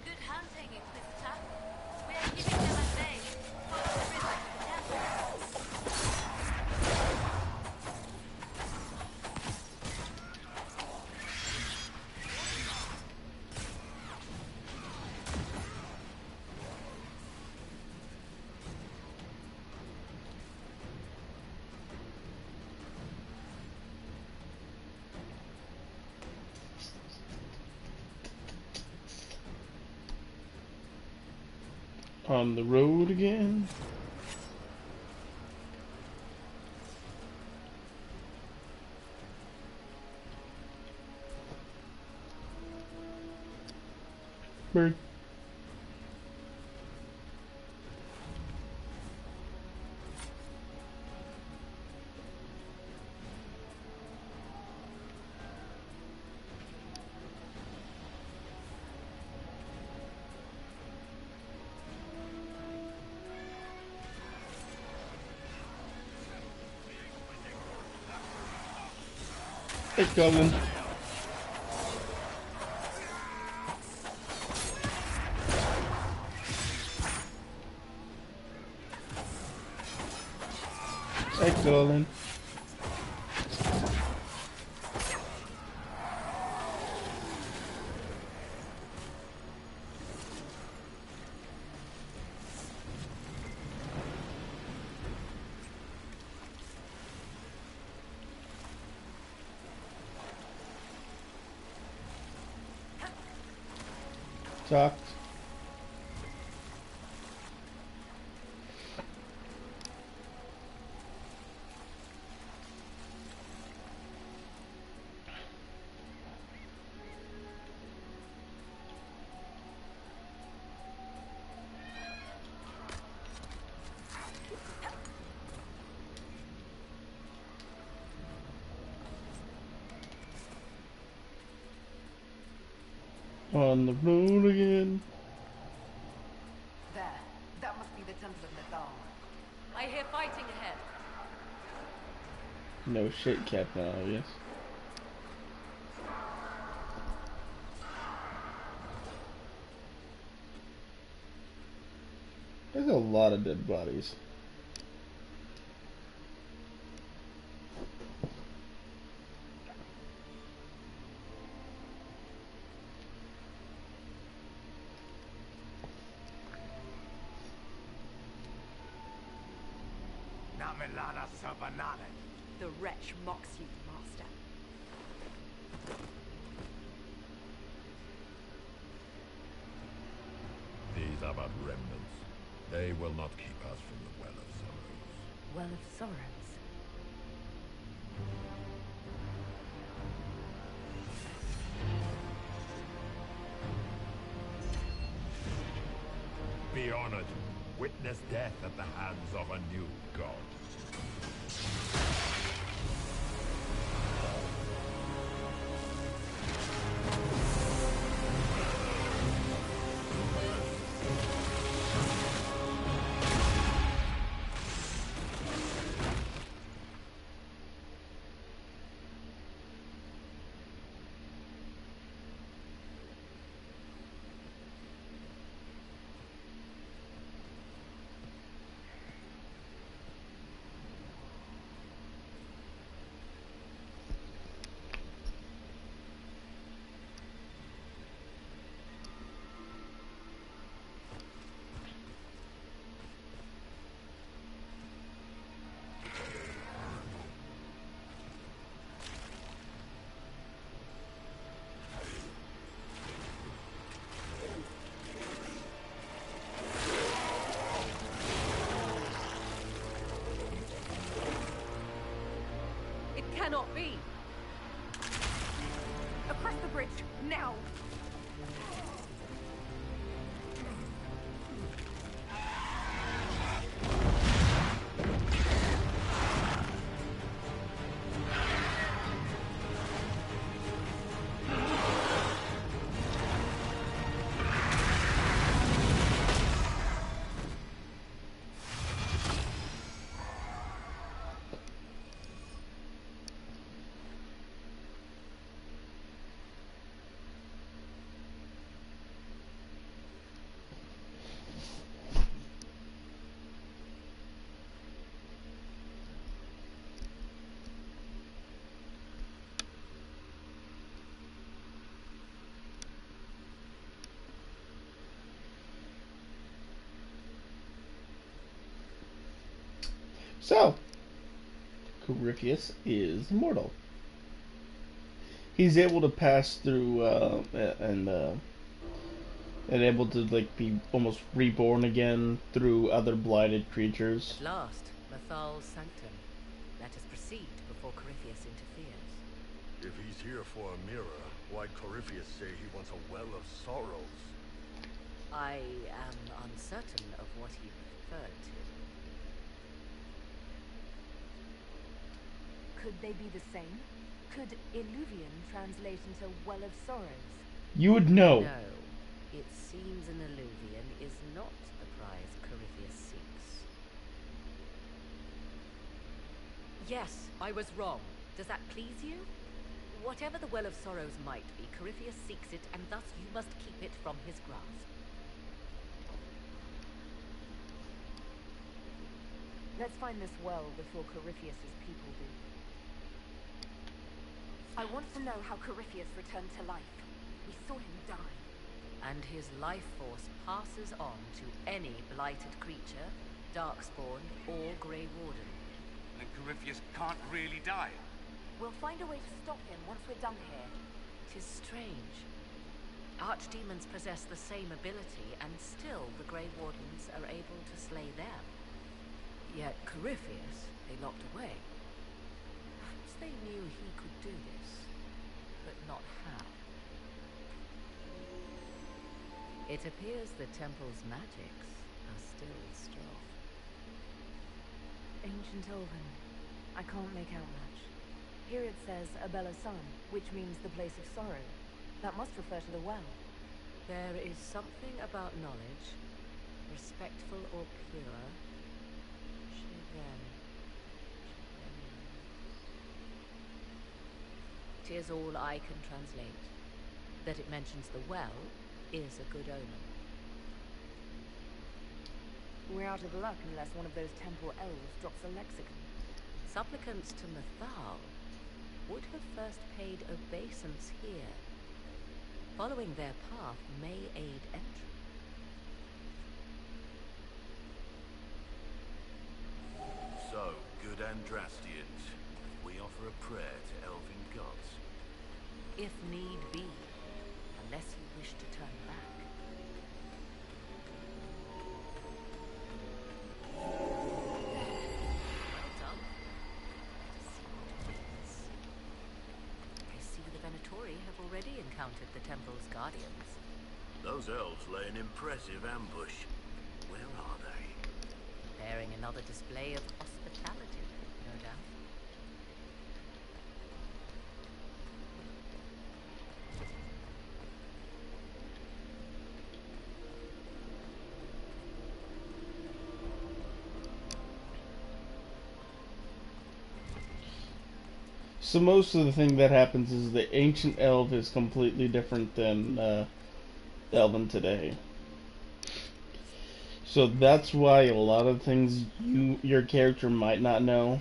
Good hunting, Inquisitor. We are keeping them at bay. Follow the river to the temple. On the road again. Bird. Hey, Colin. Hey, Colin. Talked. On the road again. There. That must be the Temple of Nathal. I hear fighting ahead. No shit, Captain Obvious. There's a lot of dead bodies. Milana Sabanale. The wretch mocks you, master. These are but remnants. They will not keep us from the Well of Sorrows. Well of Sorrows. Be honored. Witness death at the hands of a new god. Cannot be. Across the bridge, now! So, Corypheus is immortal. He's able to pass through and able to like be almost reborn again through other blighted creatures. At last, Mathal's sanctum. Let us proceed before Corypheus interferes. If he's here for a mirror, why'd Corypheus say he wants a Well of Sorrows? I am uncertain of what he referred to. Could they be the same? Could Illuvian translate into Well of Sorrows? You would know. No. It seems an Illuvian is not the prize Corypheus seeks. Yes, I was wrong. Does that please you? Whatever the Well of Sorrows might be, Corypheus seeks it, and thus you must keep it from his grasp. Let's find this well before Corypheus's people do. I want to know how Corypheus returned to life. We saw him die. And his life force passes on to any blighted creature, Darkspawn, or Grey Warden. Then Corypheus can't really die. We'll find a way to stop him once we're done here. 'Tis strange. Archdemons possess the same ability, and still the Grey Wardens are able to slay them. Yet Corypheus they locked away. Perhaps they knew he could do this, but not how. It appears the temple's magics are still strong. Ancient Elven. I can't make out much. Here it says Abella Sun, which means the place of sorrow. That must refer to the well. There is something about knowledge, respectful or pure. Tis all I can translate. That it mentions the well is a good omen. We're out of luck unless one of those temple elves drops a lexicon. Supplicants to Mathal would have first paid obeisance here. Following their path may aid entry. So, good Andrastians, we offer a prayer to elven gods. If need be, unless you wish to turn back. Well done. I see the Venatori have already encountered the temple's guardians. Those elves lay an impressive ambush. Where are they? Preparing another display of hospitality, no doubt. So most of the thing that happens is the ancient elf is completely different than Elven today. So that's why a lot of things your character might not know.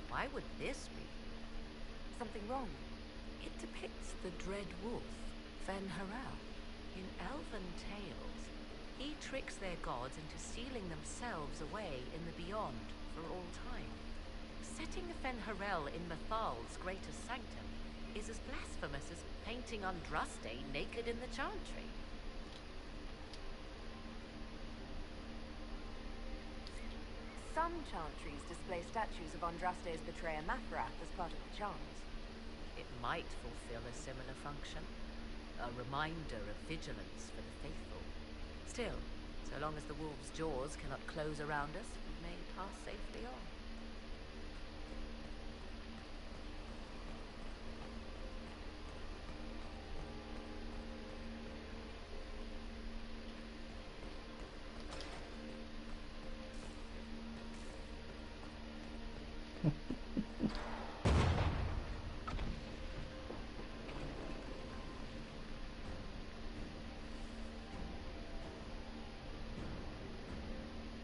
Why would this be? Something wrong? It depicts the dread wolf, Fen-Haral. In elven tales, he tricks their gods into sealing themselves away in the beyond for all time. Setting the Fen-Haral in Mythal's greatest sanctum is as blasphemous as painting Andraste naked in the chantry. Some chantries display statues of Andraste's betrayer Mathrath as part of the charms. It might fulfill a similar function. A reminder of vigilance for the faithful. Still, so long as the wolf's jaws cannot close around us, we may pass safely on.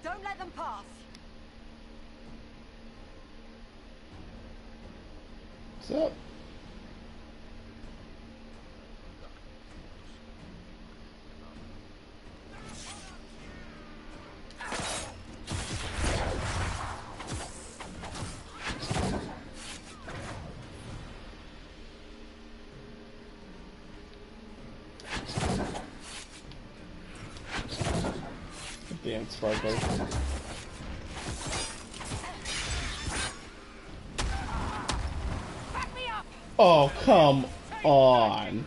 Don't let them pass! What's up? Damn Sparkle. Oh, come on.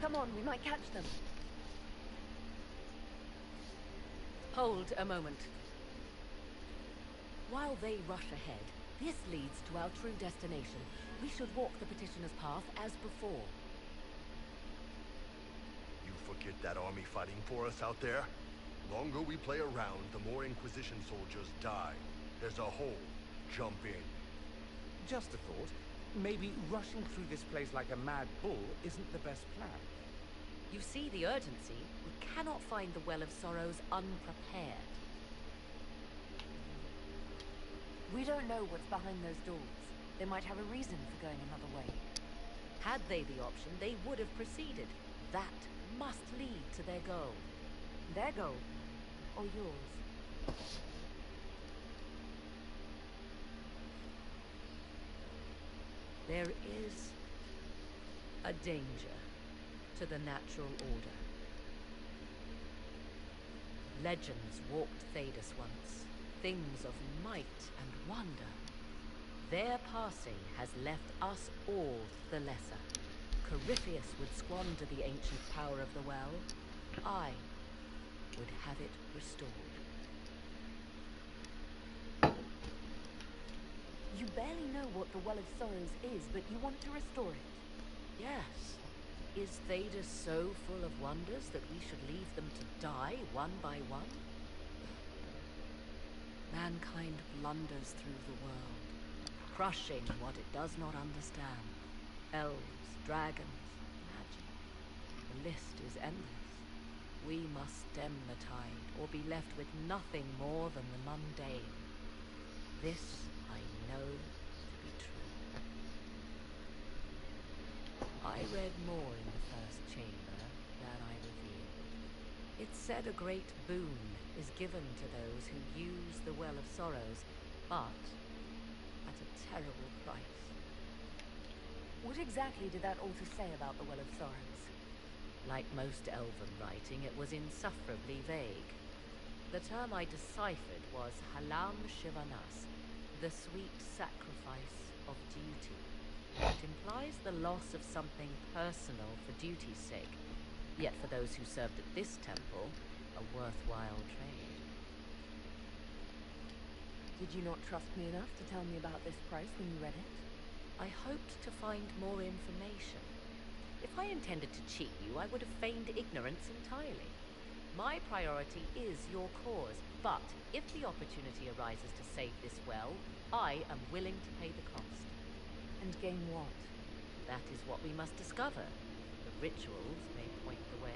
Come on, we might catch them. Hold a moment. While they rush ahead, this leads to our true destination. We should walk the petitioner's path as before. You forget that army fighting for us out there? Longer we play around, the more Inquisition soldiers die. There's a hole. Jump in. Just a thought. Maybe rushing through this place like a mad bull isn't the best plan. You see the urgency? We cannot find the Well of Sorrows unprepared. We don't know what's behind those doors. They might have a reason for going another way. Had they the option, they would have proceeded. That must lead to their goal. Their goal? Or yours? There is a danger to the natural order. Legends walked Thedas once, things of might and wonder. Their passing has left us all the lesser. Corypheus would squander the ancient power of the well. I would have it restored. You barely know what the Well of Sorrows is, but you want to restore it. Yes. Is Thedas so full of wonders that we should leave them to die one by one? Mankind blunders through the world, crushing what it does not understand. Elves, dragons, magic. The list is endless. We must stem the tide, or be left with nothing more than the mundane. This I know I read more in the first chamber than I revealed. It said a great boon is given to those who use the Well of Sorrows, but at a terrible price. What exactly did that altar say about the Well of Sorrows? Like most elven writing, it was insufferably vague. The term I deciphered was Halam Shivanas, the sweet sacrifice of duty. It implies the loss of something personal for duty's sake, yet for those who served at this temple, a worthwhile trade. Did you not trust me enough to tell me about this price when you read it? I hoped to find more information. If I intended to cheat you, I would have feigned ignorance entirely. My priority is your cause, but if the opportunity arises to save this well, I am willing to pay the cost. And gain what? That is what we must discover. The rituals may point the way.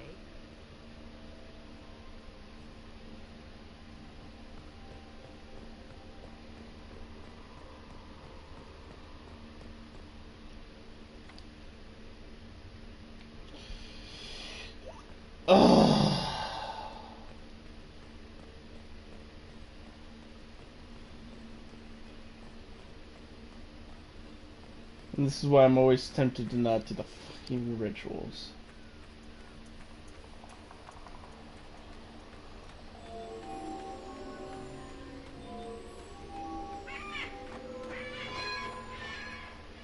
And this is why I'm always tempted to not do the fucking rituals.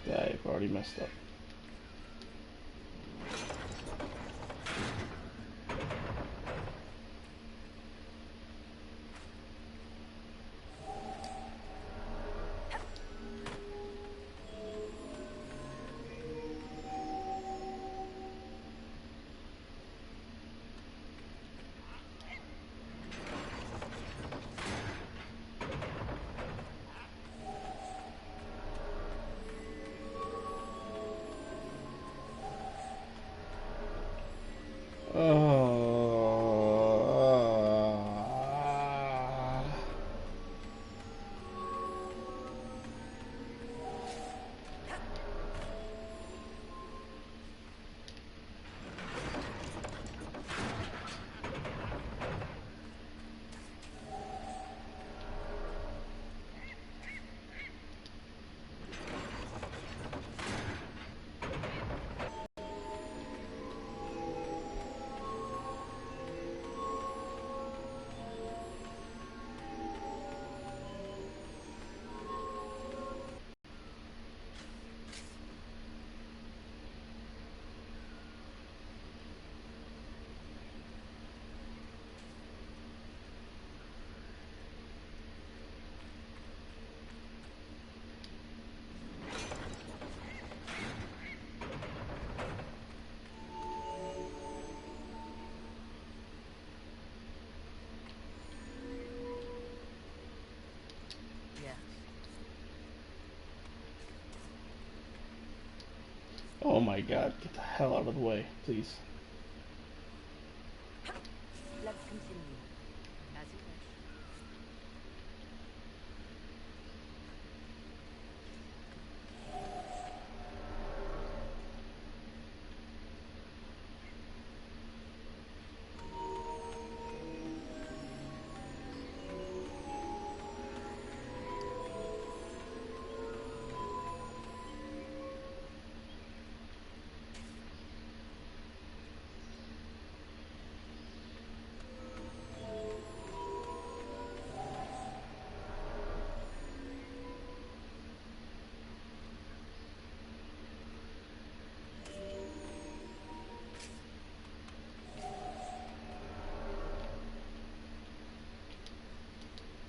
I've already messed up. Oh my god, get the hell out of the way, please. Let's continue. As you wish.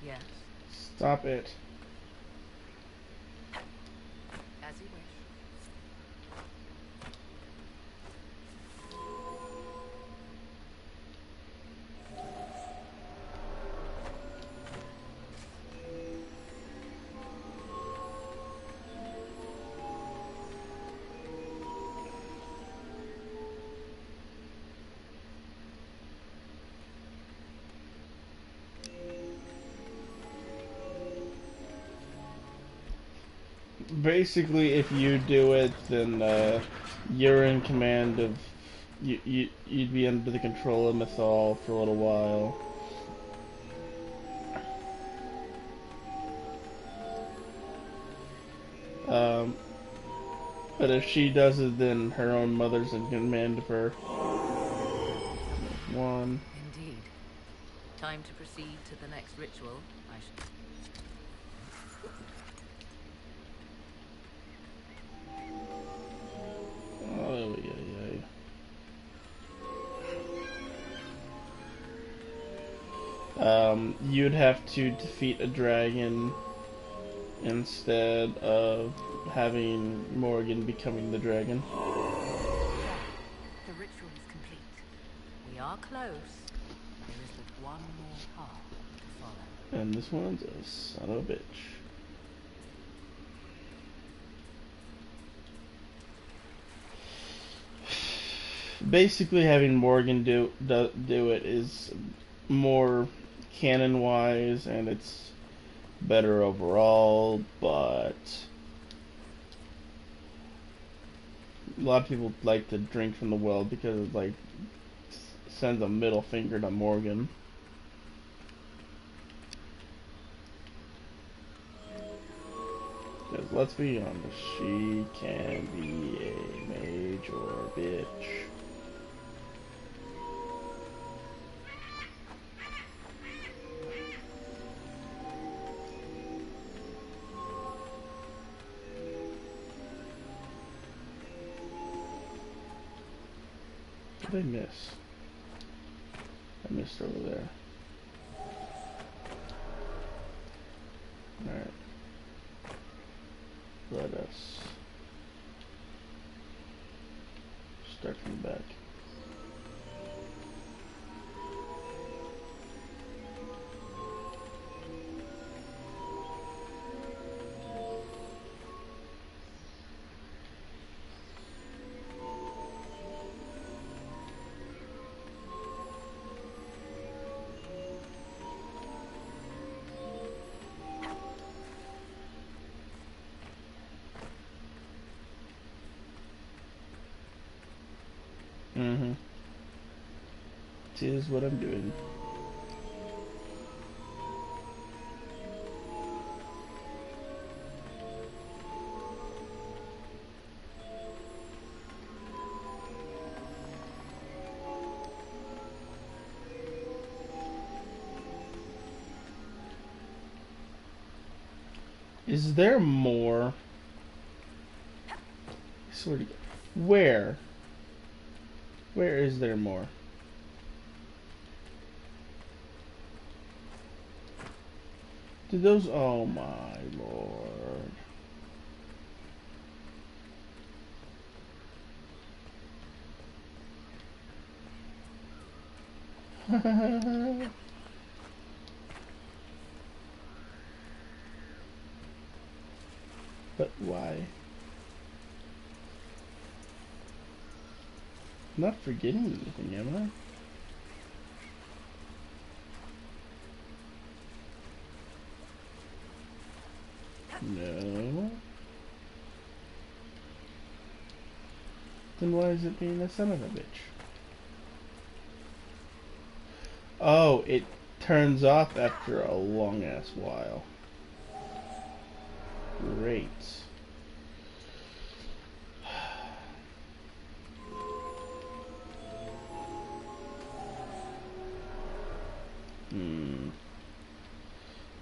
Yes. Stop it. As you wish. basically, if you do it, then you're in command of. You'd be under the control of Mythal for a little while. But if she does it, then her own mother's in command of her. One. Indeed. Time to proceed to the next ritual. I should. Oh, yeah. You'd have to defeat a dragon instead of having Morgan becoming the dragon. The ritual is complete. We are close. There is but one more path to follow. And this one's a son of a bitch. Basically, having Morgan do it is more canon-wise, and it's better overall, but a lot of people like to drink from the well because it like sends a middle finger to Morgan. Because let's be honest, she can be a mage or a bitch. What did I miss? I missed over there. Alright. Let us start from the back. Is what I'm doing. Is there more? I swear to God. Where? Where is there more? Did those? Oh my lord. But why? I'm not forgetting anything, am I? No. Then why is it being a son of a bitch? Oh, it turns off after a long ass while. Great.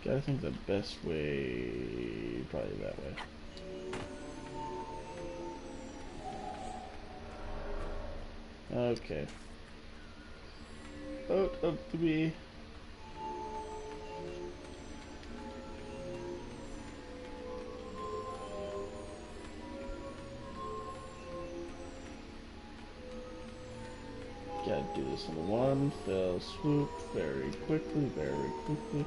Gotta think the best way, probably that way. Okay. Out of the way. Gotta do this in one fell swoop, very quickly, very quickly.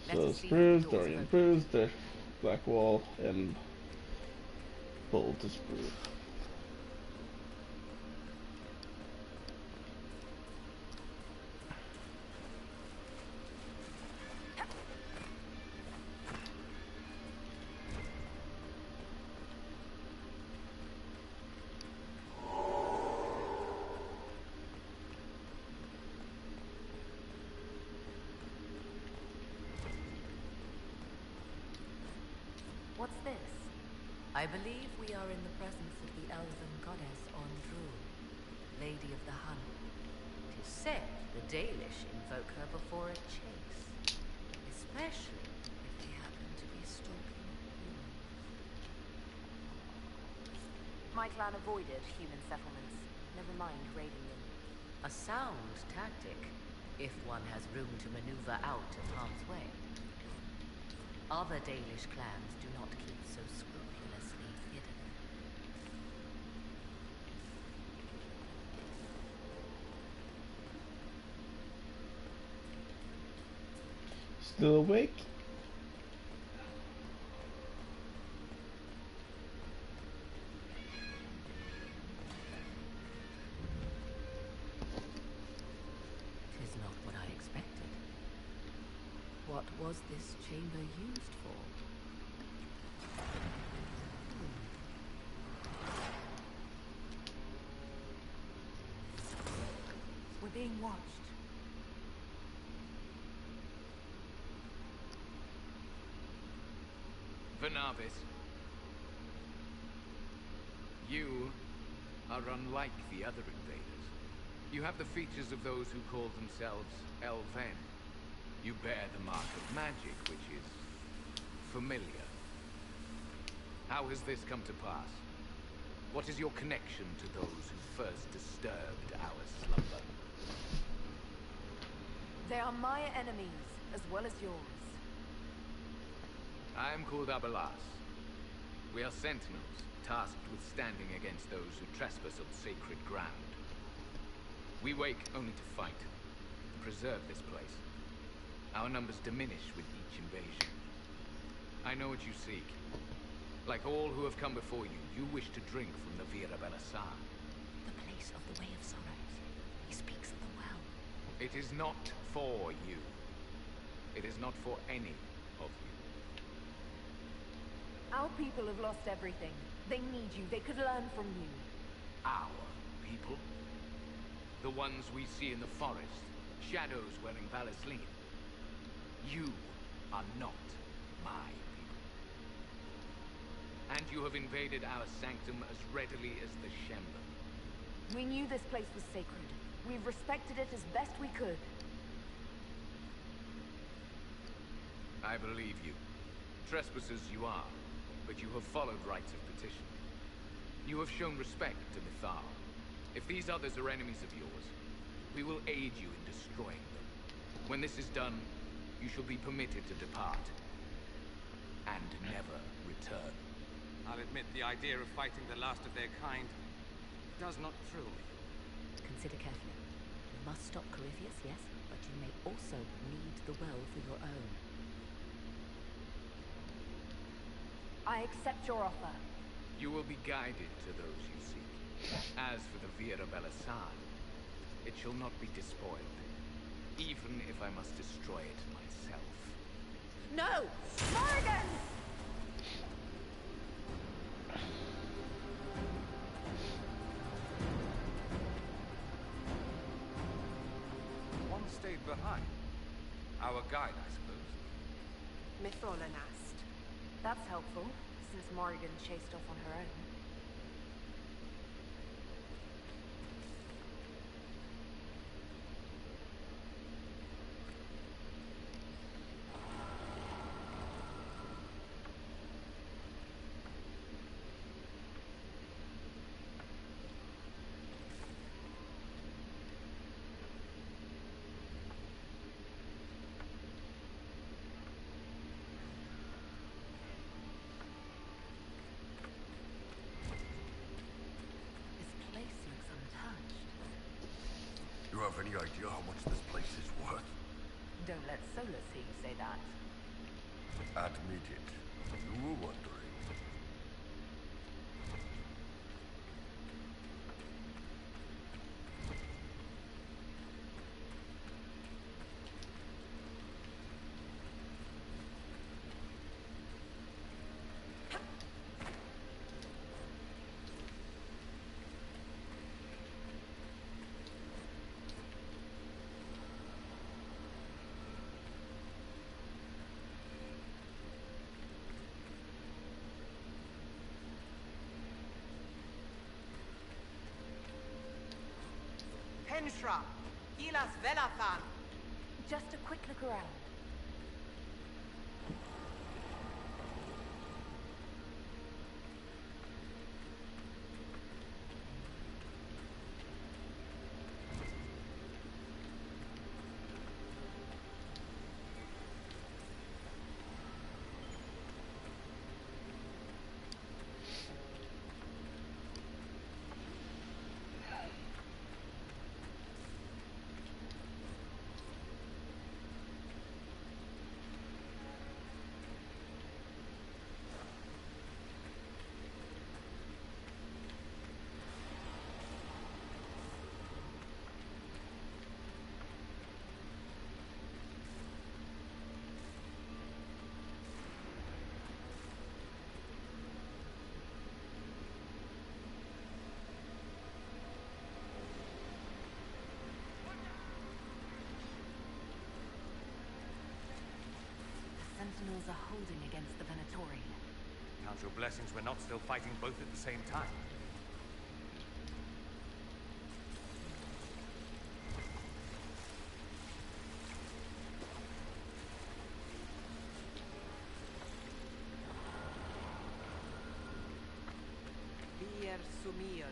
Let So us see if the Spruce, doors Dorian have Bruce, the Black Wall, and Bull to Spruce. What's this? I believe we are in the presence of the elven goddess Ondru, Lady of the Hunt. It is said the Dalish invoke her before a chase, especially if they happen to be stalking humans. My clan avoided human settlements. Never mind raiding them. A sound tactic, if one has room to maneuver out of harm's way. Other Dalish clans do not keep so scrupulously hidden. Still awake? Tis not what I expected. What was this chamber used for? We're being watched. Vernavis, you are unlike the other invaders. You have the features of those who call themselves Elven. You bear the mark of magic, which is familiar. How has this come to pass? What is your connection to those who first disturbed our slumber? They are my enemies, as well as yours. I am called Abelas. We are sentinels, tasked with standing against those who trespass on sacred ground. We wake only to fight, to preserve this place. Our numbers diminish with each invasion. I know what you seek. Like all who have come before you, you wish to drink from the Vira Belisar. The place of the Way of Sorrows. He speaks of the well. It is not for you. It is not for any of you. Our people have lost everything. They need you. They could learn from you. Our people? The ones we see in the forest, shadows wearing Valisleen. You are not my people. And you have invaded our sanctum as readily as the Shember. We knew this place was sacred. We've respected it as best we could. I believe you. Trespassers you are, but you have followed rites of petition. You have shown respect to Mythal. If these others are enemies of yours, we will aid you in destroying them. When this is done, you shall be permitted to depart. And never return. I'll admit the idea of fighting the last of their kind does not thrill me. Consider carefully. You must stop Corypheus, yes, but you may also need the well for your own. I accept your offer. You will be guided to those you seek. As for the Vira Belisar, it shall not be despoiled, even if I must destroy it myself. No! Morrigan! One stayed behind. Our guide, I suppose. Mytholanast. That's helpful, since Morrigan chased off on her own. You have any idea how much this place is worth? Don't let Solus hear you say that. Admit it. You were wondering. Henshra, Ilas Velathan. Just a quick look around. Sentinels are holding against the Venatori. Count your blessings we're not still fighting both at the same time. Bier Sumir.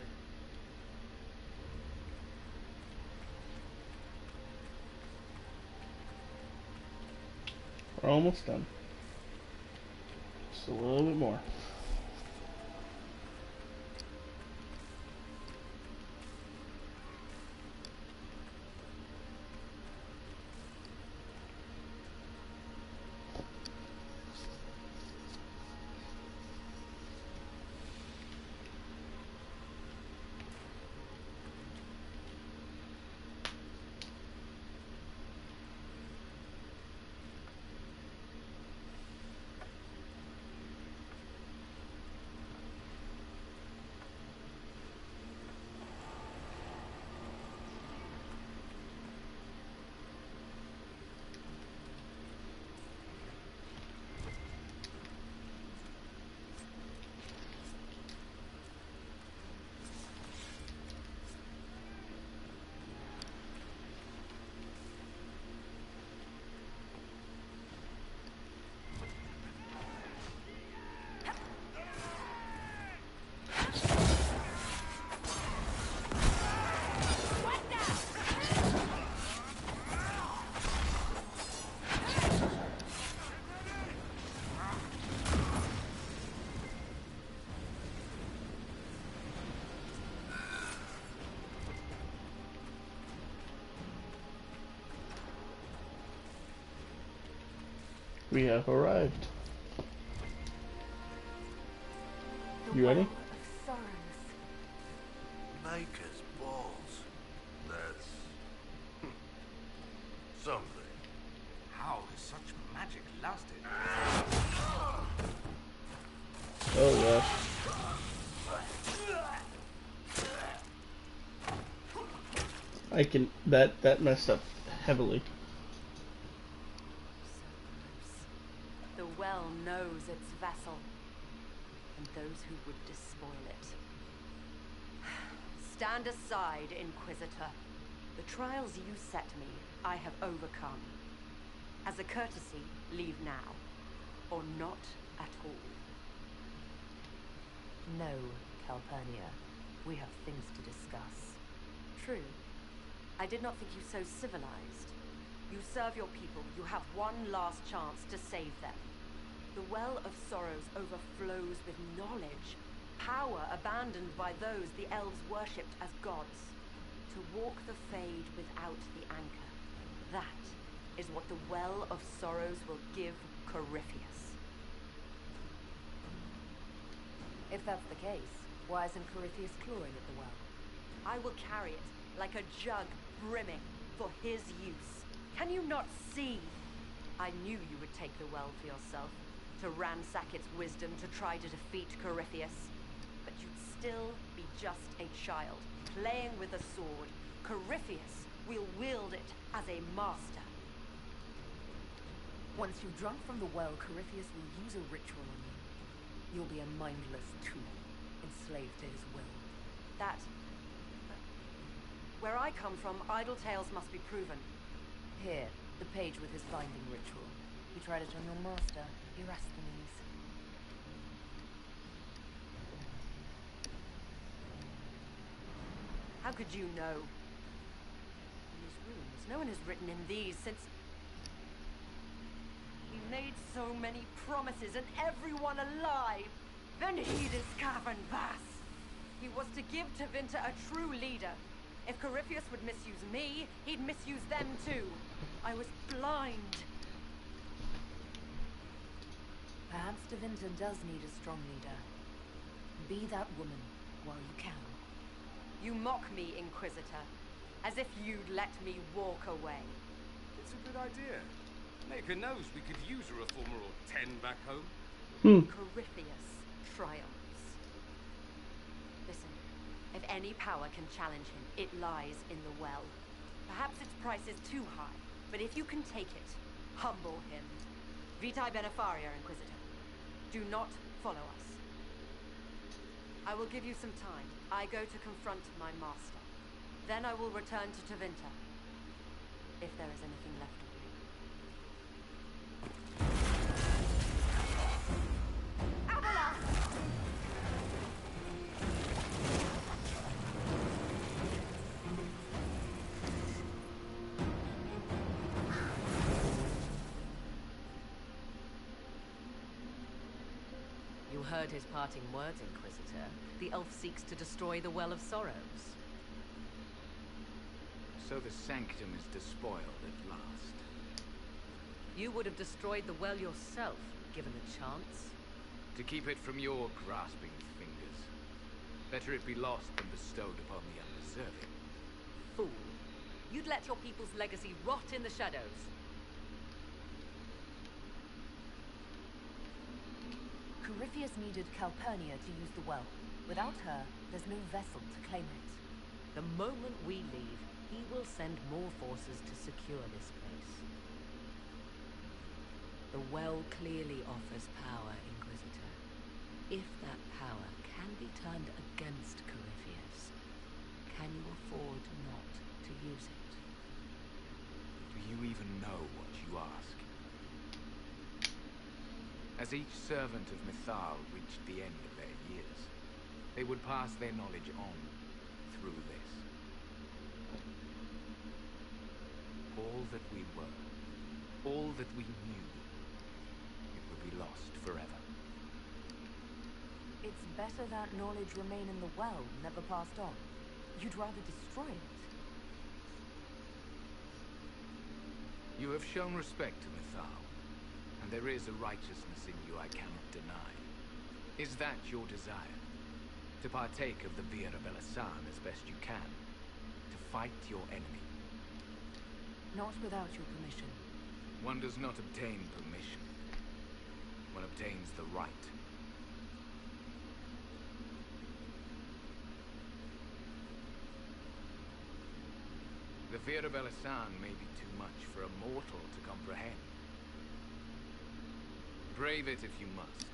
We're almost done. Just a little bit more. We have arrived. You ready? Maker's balls. That's something. How has such magic lasted? Oh gosh. That messed up heavily. The well knows its vessel, and those who would despoil it. Stand aside, Inquisitor. The trials you set me, I have overcome. As a courtesy, leave now, or not at all. No, Calpurnia. We have things to discuss. True. I did not think you so civilized. You serve your people. You have one last chance to save them. The Well of Sorrows overflows with knowledge, power abandoned by those the elves worshipped as gods. To walk the Fade without the anchor. That is what the Well of Sorrows will give Corypheus. If that's the case, why isn't Corypheus clawing at the well? I will carry it like a jug brimming for his use. Can you not see? I knew you would take the well for yourself, to ransack its wisdom to try to defeat Corypheus. But you'd still be just a child, playing with a sword. Corypheus will wield it as a master. Once you've drunk from the well, Corypheus will use a ritual on you. You'll be a mindless tool, enslaved to his will. That... Where I come from, idle tales must be proven. Here, the page with his binding ritual. You tried it on your master, Erasthenes. How could you know? These runes, no one has written in these since... He made so many promises and everyone alive. Then he discovered Vas. He was to give Tevinter a true leader. If Corypheus would misuse me, he'd misuse them too. I was blind. Perhaps Tevinter does need a strong leader. Be that woman while you can. You mock me, Inquisitor, as if you'd let me walk away. It's a good idea. Maker knows we could use a reformer or 10 back home. Corypheus triumphs. Listen, if any power can challenge him, it lies in the well. Perhaps its price is too high, but if you can take it, humble him. Vitae Benefaria, Inquisitor. Do not follow us. I will give you some time. I go to confront my master. Then I will return to Tevinter. If there is anything left of you. You heard his parting words, Inquisitor. The elf seeks to destroy the Well of Sorrows. So the sanctum is despoiled at last. You would have destroyed the well yourself, given a chance. To keep it from your grasping fingers. Better it be lost than bestowed upon the undeserving. Fool. You'd let your people's legacy rot in the shadows. Corypheus needed Calpurnia to use the well. Without her, there's no vessel to claim it. The moment we leave, he will send more forces to secure this place. The well clearly offers power, Inquisitor. If that power can be turned against Corypheus, can you afford not to use it? Do you even know what you ask? As each servant of Mythal reached the end of their years, they would pass their knowledge on through this. All that we were, all that we knew, it would be lost forever. It's better that knowledge remain in the well, never passed on. You'd rather destroy it. You have shown respect to Mythal, and there is a righteousness in you I cannot deny. Is that your desire? To partake of the Via Belisan as best you can? To fight your enemy? Not without your permission. One does not obtain permission. One obtains the right. The Via Belisan may be too much for a mortal to comprehend. Brave it if you must.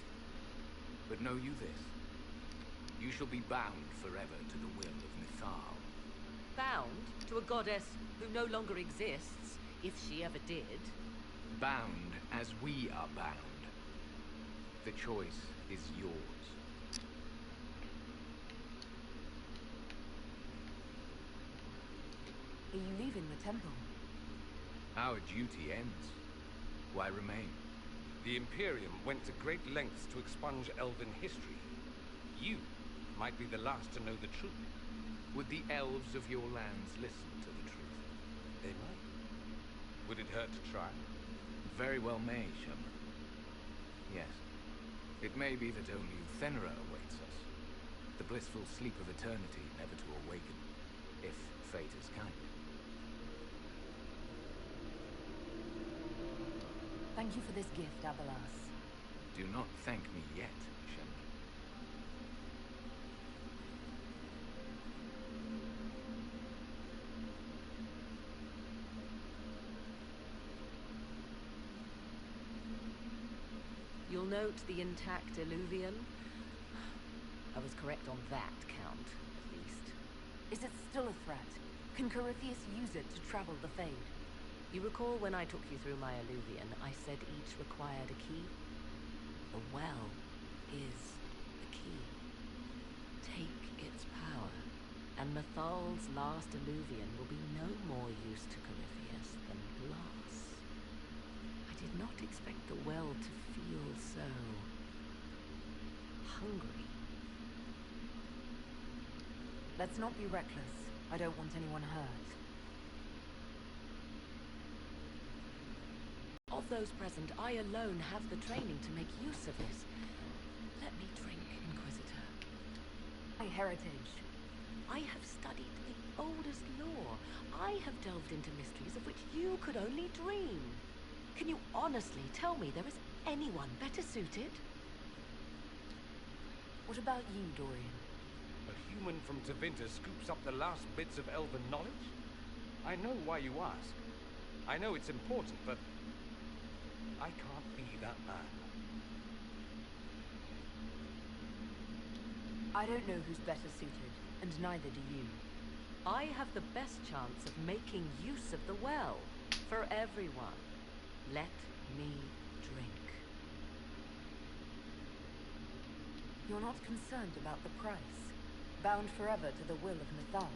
But know you this. You shall be bound forever to the will of Mythal. Bound to a goddess who no longer exists, if she ever did. Bound as we are bound. The choice is yours. Are you leaving the temple? Our duty ends. Why remain? The Imperium went to great lengths to expunge Elven history. You might be the last to know the truth. Would the elves of your lands listen to the truth? They might. Would it hurt to try? Very well may, Shaman. Yes. It may be that only Fenrir awaits us. the blissful sleep of eternity, never to awaken, if fate is kind. Thank you for this gift, Abelas. Do not thank me yet, Shen. You'll note the intact Illuvian. I was correct on that count, at least. Is it still a threat? Can Corypheus use it to travel the Fade? You recall when I took you through my Illuvian, I said each required a key? The well is the key. Take its power, and Mythal's last Illuvian will be no more use to Corypheus than glass. I did not expect the well to feel so hungry. Let's not be reckless. I don't want anyone hurt. Of those present, I alone have the training to make use of this. Let me drink, Inquisitor. My heritage. I have studied the oldest lore. I have delved into mysteries of which you could only dream. Can you honestly tell me there is anyone better suited? What about you, Dorian? A human from Tevinter scoops up the last bits of elven knowledge? I know why you ask. I know it's important, but I can't be that man. I don't know who's better suited, and neither do you. I have the best chance of making use of the well. For everyone. Let me drink. You're not concerned about the price? Bound forever to the will of Mythal?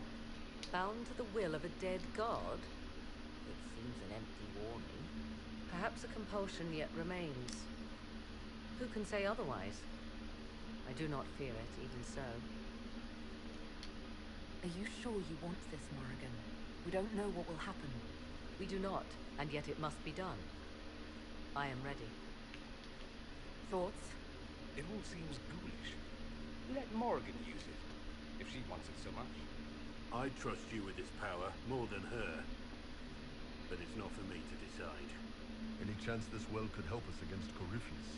Bound to the will of a dead god? It seems an empty warning. Perhaps a compulsion yet remains. Who can say otherwise? I do not fear it, even so. Are you sure you want this, Morrigan? We don't know what will happen. We do not, and yet it must be done. I am ready. Thoughts? It all seems ghoulish. Let Morrigan use it, if she wants it so much. I trust you with this power more than her. But it's not for me to decide. Any chance this well could help us against Corypheus?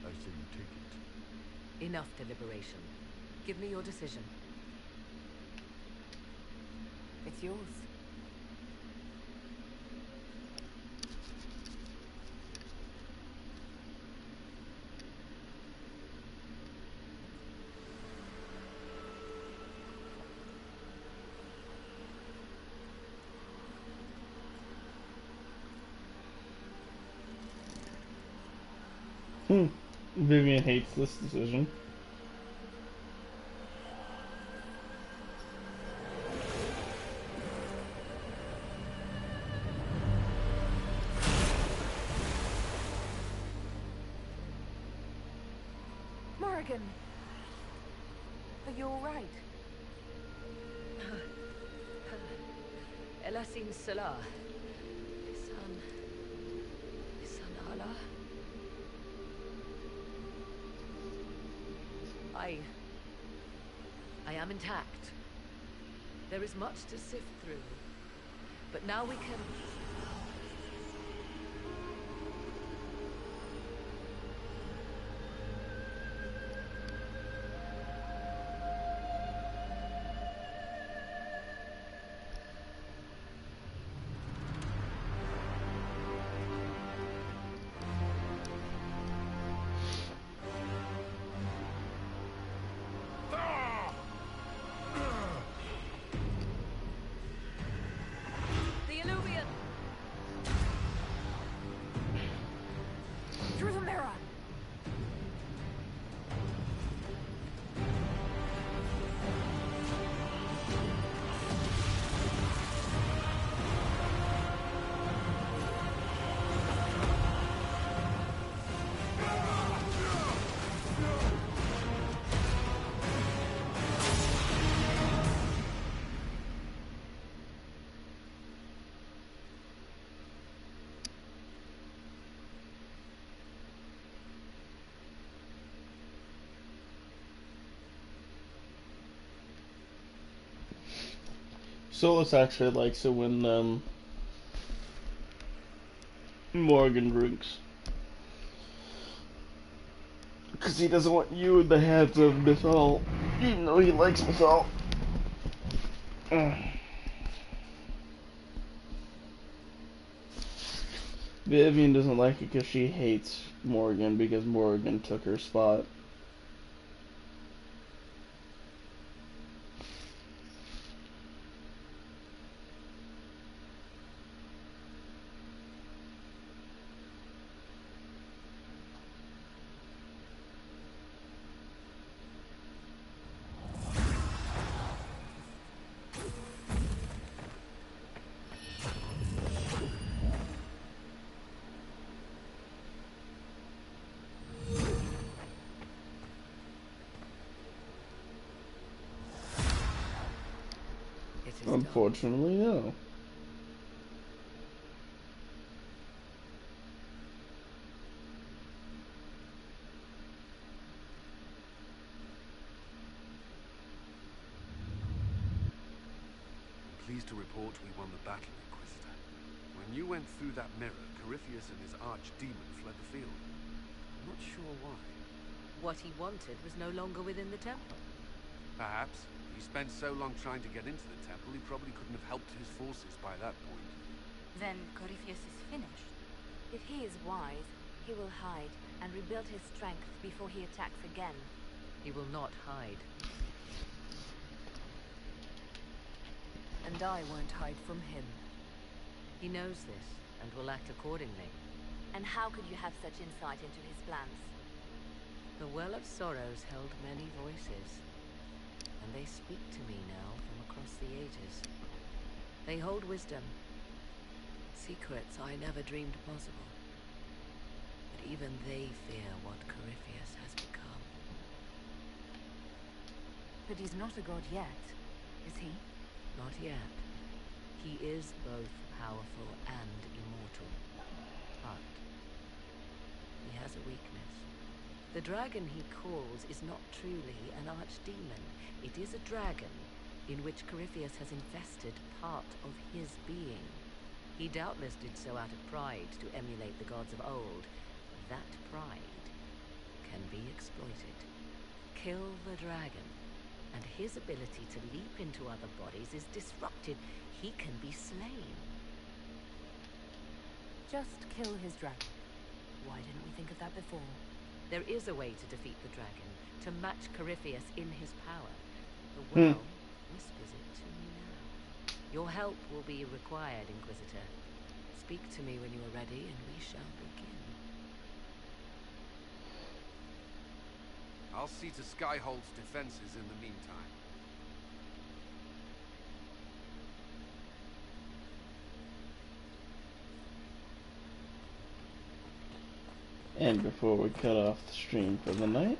I say you take it. Enough deliberation. Give me your decision. It's yours. Vivian hates this decision. Morrigan! Are you alright? Elasin Salah. Lisan Allah. I am intact. There is much to sift through. But now we can... Solus actually likes it when Morgan drinks. Because he doesn't want you in the hands of Mythal, even though he likes Mythal. Vivian doesn't like it because she hates Morgan because Morgan took her spot. Unfortunately, no. I'm pleased to report we won the battle, Inquisitor. When you went through that mirror, Corypheus and his archdemon fled the field. I'm not sure why. What he wanted was no longer within the temple. Perhaps. He spent so long trying to get into the temple, he probably couldn't have helped his forces by that point. Then Corypheus is finished. If he is wise, he will hide and rebuild his strength before he attacks again. He will not hide. And I won't hide from him. He knows this, and will act accordingly. And how could you have such insight into his plans? The Well of Sorrows held many voices, and they speak to me now from across the ages. They hold wisdom, secrets I never dreamed possible. But even they fear what Corypheus has become. But he's not a god yet, is he? Not yet. He is both powerful and immortal. But he has a weakness. The dragon he calls is not truly an archdemon. It is a dragon in which Corypheus has invested part of his being. He doubtless did so out of pride to emulate the gods of old. That pride can be exploited. Kill the dragon, and his ability to leap into other bodies is disrupted. He can be slain. Just kill his dragon. Why didn't we think of that before? There is a way to defeat the dragon, to match Corypheus in his power. The well whispers it to me now. Your help will be required, Inquisitor. Speak to me when you are ready, and we shall begin. I'll see to Skyhold's defenses in the meantime. And before we cut off the stream for the night,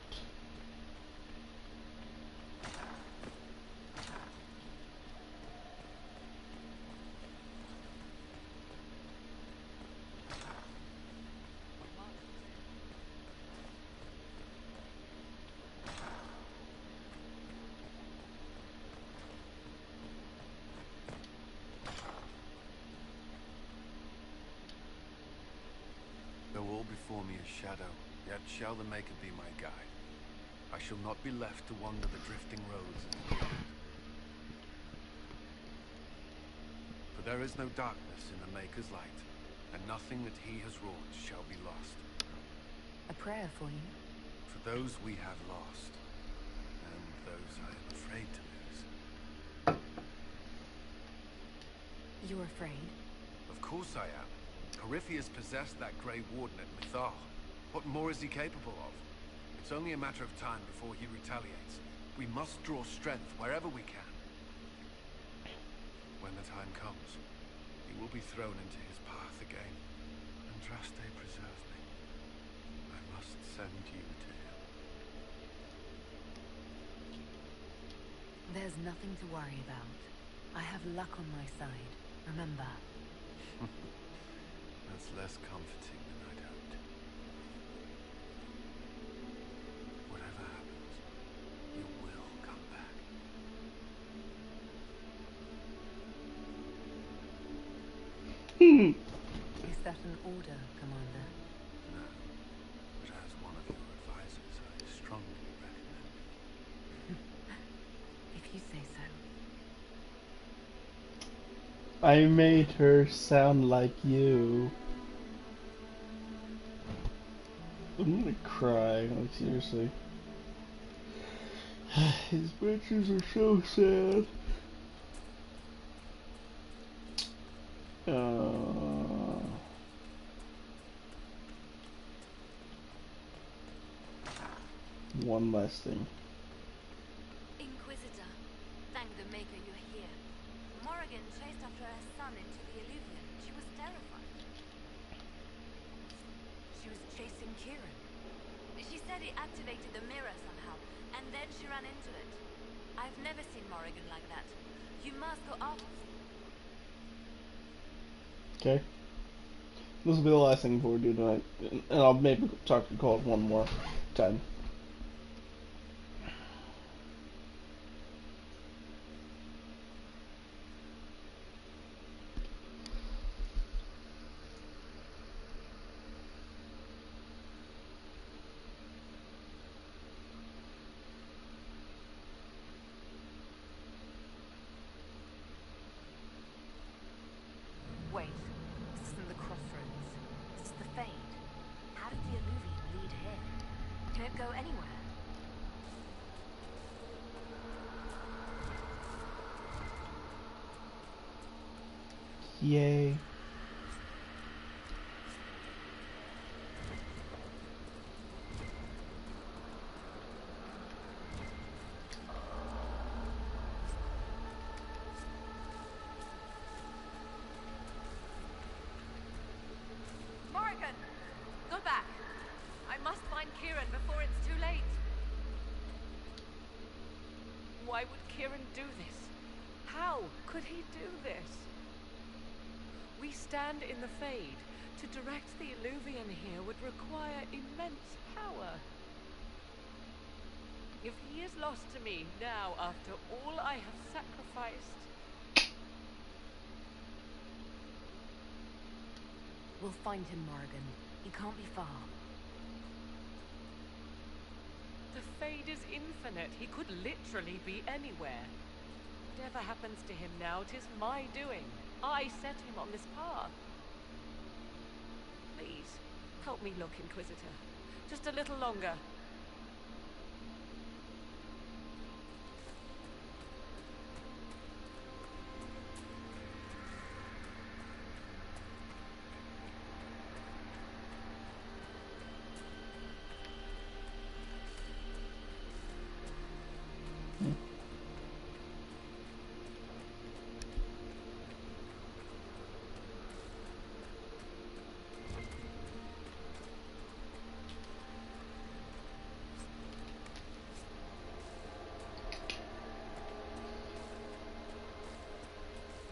Before me a shadow, yet shall the Maker be my guide. I shall not be left to wander the drifting roads of the beyond. For there is no darkness in the Maker's light, and nothing that he has wrought shall be lost. A prayer for you. For those we have lost, and those I am afraid to lose. You're afraid? Of course I am. Corypheus possessed that Grey Warden at Mythal. What more is he capable of? It's only a matter of time before he retaliates. We must draw strength wherever we can. When the time comes, he will be thrown into his path again. Andraste preserve me. I must send you to him. There's nothing to worry about. I have luck on my side, remember. That's less comforting than I'd hoped. Whatever happens, you will come back. Is that an order, Commander? No. But as one of your advisors, I strongly recommend it. If you say so. I made her sound like you. I'm gonna cry, like seriously. His pictures are so sad. One last thing. Inquisitor, thank the Maker you're here. Morrigan chased after her son into the Illuvian. She was terrified. She was chasing Kieran. She said he activated the mirror somehow, and then she ran into it. I've never seen Morrigan like that. You must go after him. Okay. This will be the last thing before we do tonight, and I'll maybe talk to Colt one more time. Wait, this isn't the crossroads. This is the Fade. How did the Illuvian lead here? Can it go anywhere? Yay. Morrigan! Go back! I must find Kieran before it's too late. Why would Kieran do this? How could he do this? We stand in the Fade. To direct the Illuvian here would require immense power. If he is lost to me now after all I have sacrificed... We'll find him, Morrigan. He can't be far. The Fade is infinite. He could literally be anywhere. Whatever happens to him now, 'tis my doing. I set him on this path. Please, help me look, Inquisitor. Just a little longer.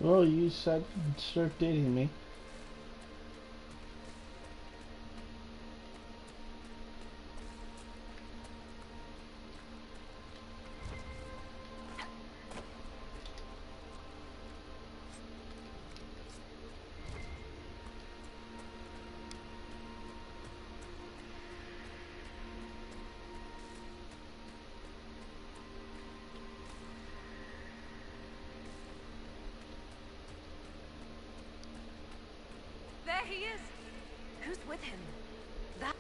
Well, you said start dating me. There he is! Who's with him? That...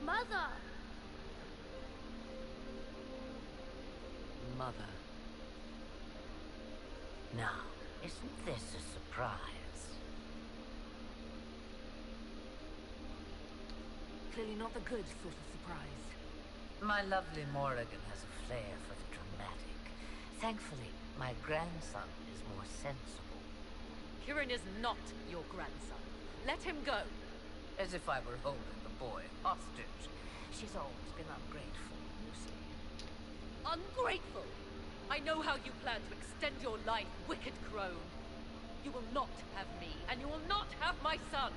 Mother! Mother. Now, isn't this a surprise? Clearly not the good sort of surprise. My lovely Morrigan has a flair for the dramatic. Thankfully, my grandson is more sensible. Kieran is not your grandson. Let him go. As if I were holding the boy hostage. She's always been ungrateful, you see. Ungrateful! I know how you plan to extend your life, wicked crone. You will not have me, and you will not have my son.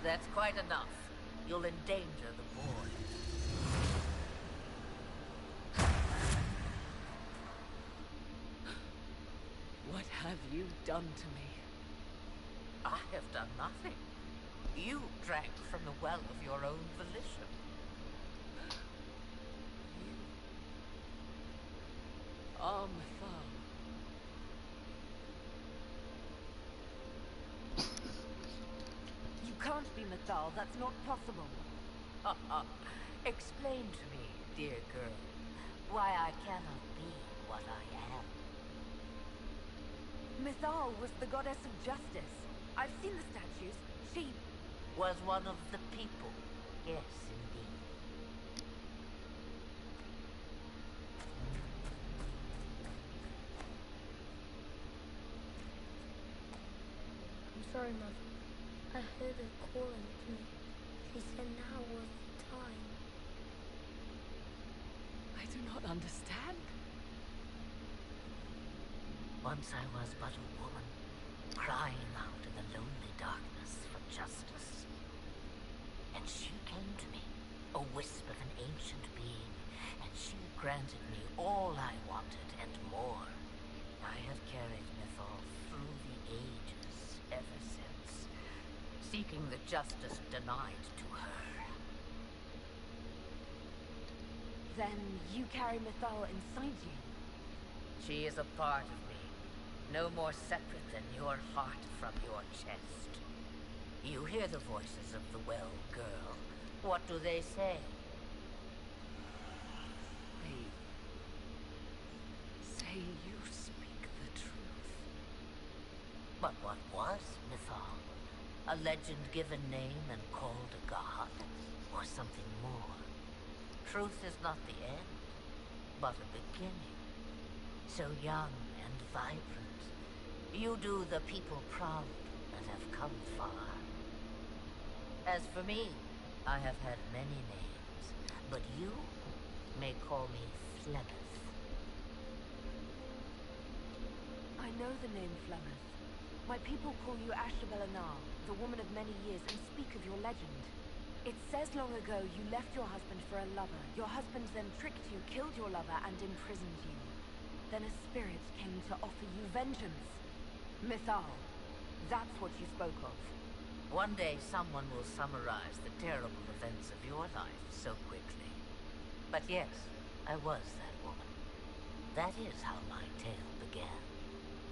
That's quite enough. You'll endanger the boy. have you done to me? I have done nothing. You drank from the well of your own volition. Mythal. You can't be Mythal. That's not possible. Explain to me, dear girl, why I cannot be what I am. Mythal was the goddess of justice. I've seen the statues. She was one of the people. Yes, indeed. I'm sorry, Mother. I heard her calling to me. She said now was the time. I do not understand. Once I was but a woman, crying out in the lonely darkness for justice. And she came to me, a wisp of an ancient being, and she granted me all I wanted and more. I have carried Mythal through the ages ever since, seeking the justice denied to her. Then you carry Mythal inside you? She is a part of me, no more separate than your heart from your chest. You hear the voices of the well, girl. What do they say? They say you speak the truth. But what was Mythal? A legend given name and called a god? Or something more? Truth is not the end, but a beginning. So young and vibrant, you do the people proud and have come far. As for me, I have had many names, but you may call me Flemeth. I know the name Flemeth. My people call you Ashta Belenar, the woman of many years, and speak of your legend. It says long ago you left your husband for a lover. Your husband then tricked you, killed your lover, and imprisoned you. Then a spirit came to offer you vengeance. Mythal. That's what you spoke of. One day someone will summarize the terrible events of your life so quickly. But yes, I was that woman. That is how my tale began.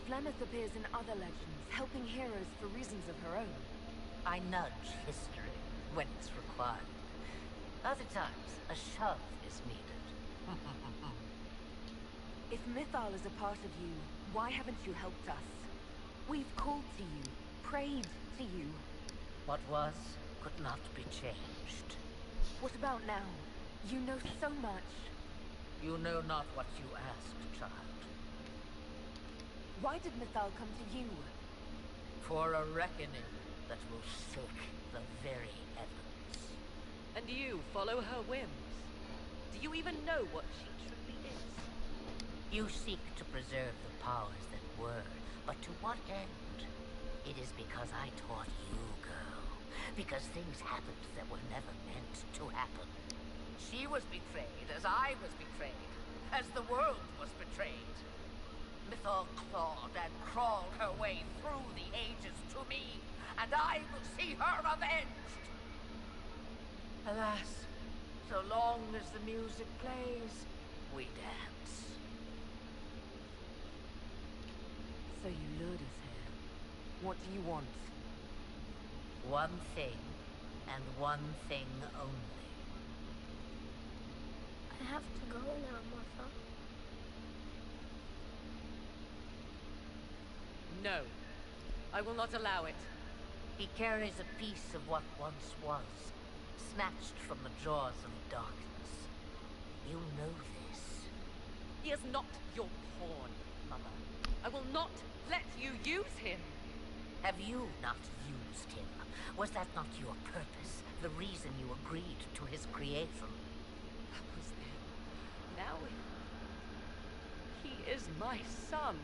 Flemeth appears in other legends, helping heroes for reasons of her own. I nudge history when it's required. Other times, a shove is needed. If Mythal is a part of you, why haven't you helped us? We've called to you, prayed to you. What was could not be changed. What about now? You know so much. You know not what you ask, child. Why did Mythal come to you? For a reckoning that will shake the very heavens. And you follow her whims? Do you even know what she truly is? You seek to preserve the powers that were, but to what end? It is because I taught you, girl. Because things happened that were never meant to happen. She was betrayed as I was betrayed, as the world was betrayed. Mythal clawed and crawled her way through the ages to me, and I will see her avenged! Alas, so long as the music plays, we dance. So you lured us here. What do you want? One thing, and one thing only. I have to go now, Mother. No. I will not allow it. He carries a piece of what once was, snatched from the jaws of darkness. You know this. He is not your pawn, Mother. I will not let you use him. Have you not used him? Was that not your purpose? The reason you agreed to his creation? That was then. Now, he is my son.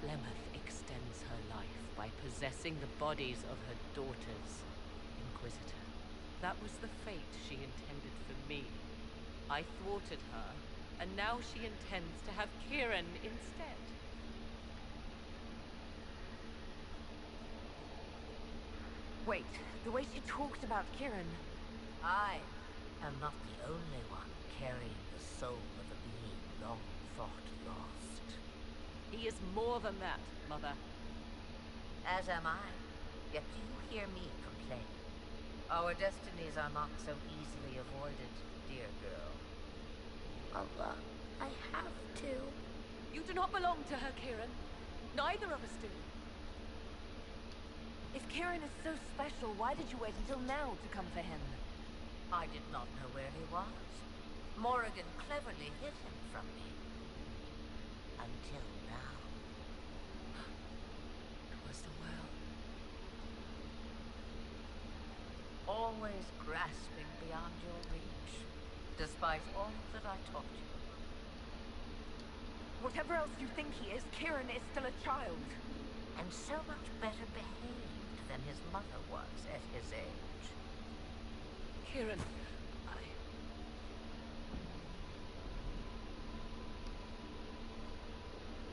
Flemeth extends her life by possessing the bodies of her daughters, Inquisitor. That was the fate she intended for me. I thwarted her, and now she intends to have Kieran instead. Wait, the way she talked about Kieran. I am not the only one carrying the soul of a being long thought lost. He is more than that, Mother. As am I. Yet you hear me complain. Our destinies are not so easily avoided, dear girl. Mother, I have to. You do not belong to her, Kieran. Neither of us do. If Kieran is so special, why did you wait until now to come for him? I did not know where he was. Morrigan cleverly hid him from me. Until now. It was the well. Always grasping beyond your reach, despite all that I taught you. Whatever else you think he is, Kieran is still a child. And so much better behaved than his mother was at his age. Kieran,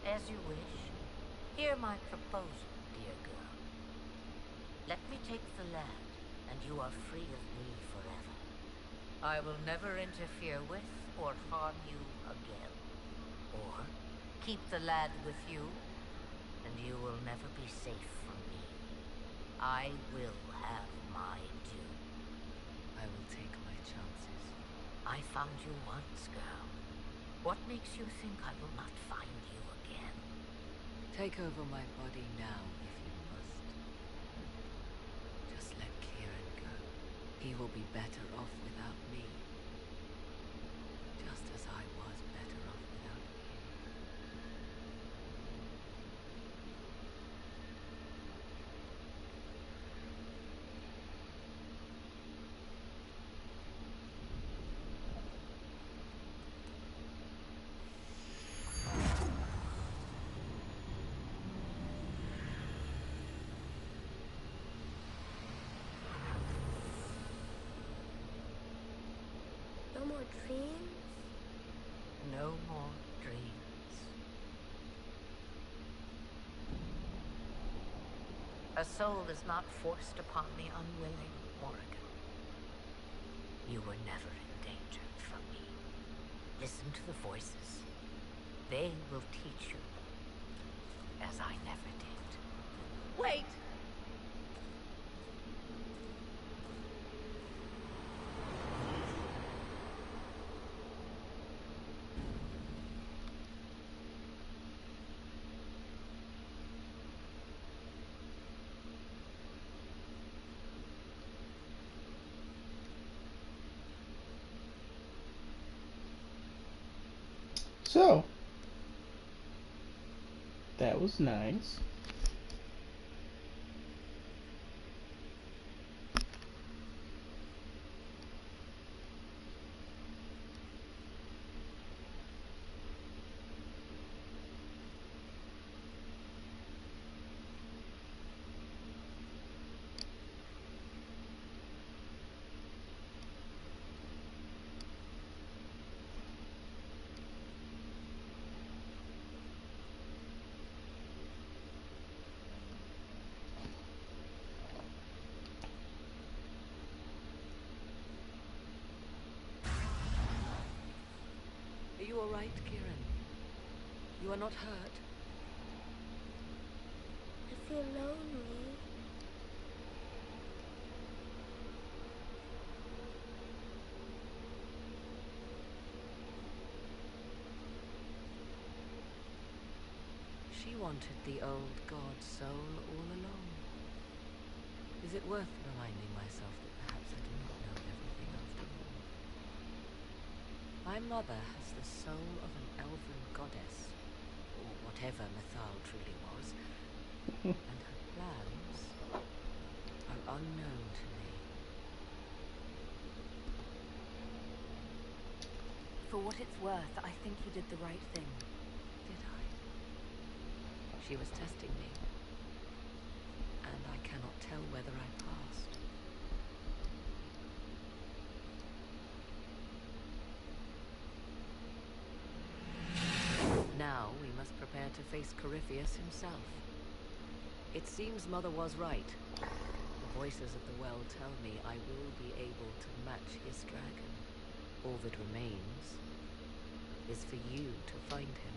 As you wish. Hear my proposal, dear girl. Let me take the lad, and you are free of me forever. I will never interfere with or harm you again. Or keep the lad with you, and you will never be safe from me. I will have my due. I will take my chances. I found you once, girl. What makes you think I will not find you again? Take over my body now, if you must. Just let Kieran go. He will be better off without me. Just as I was better off without him. No more dreams? No more dreams. A soul is not forced upon the unwilling, Morrigan. You were never in danger from me. Listen to the voices. They will teach you, as I never did. Wait! So, that was nice. Are you all right, Kieran? You are not hurt? I feel lonely. She wanted the old god's soul all along. Is it worth reminding myself that perhaps I do not know everything after all? My mother has the soul of an elven goddess, or whatever Mythal truly was, and her plans are unknown to me. For what it's worth, I think you did the right thing. Did I? She was testing me, and I cannot tell whether I passed. face Corypheus himself. It seems Mother was right. The voices of the well tell me I will be able to match his dragon. All that remains is for you to find him.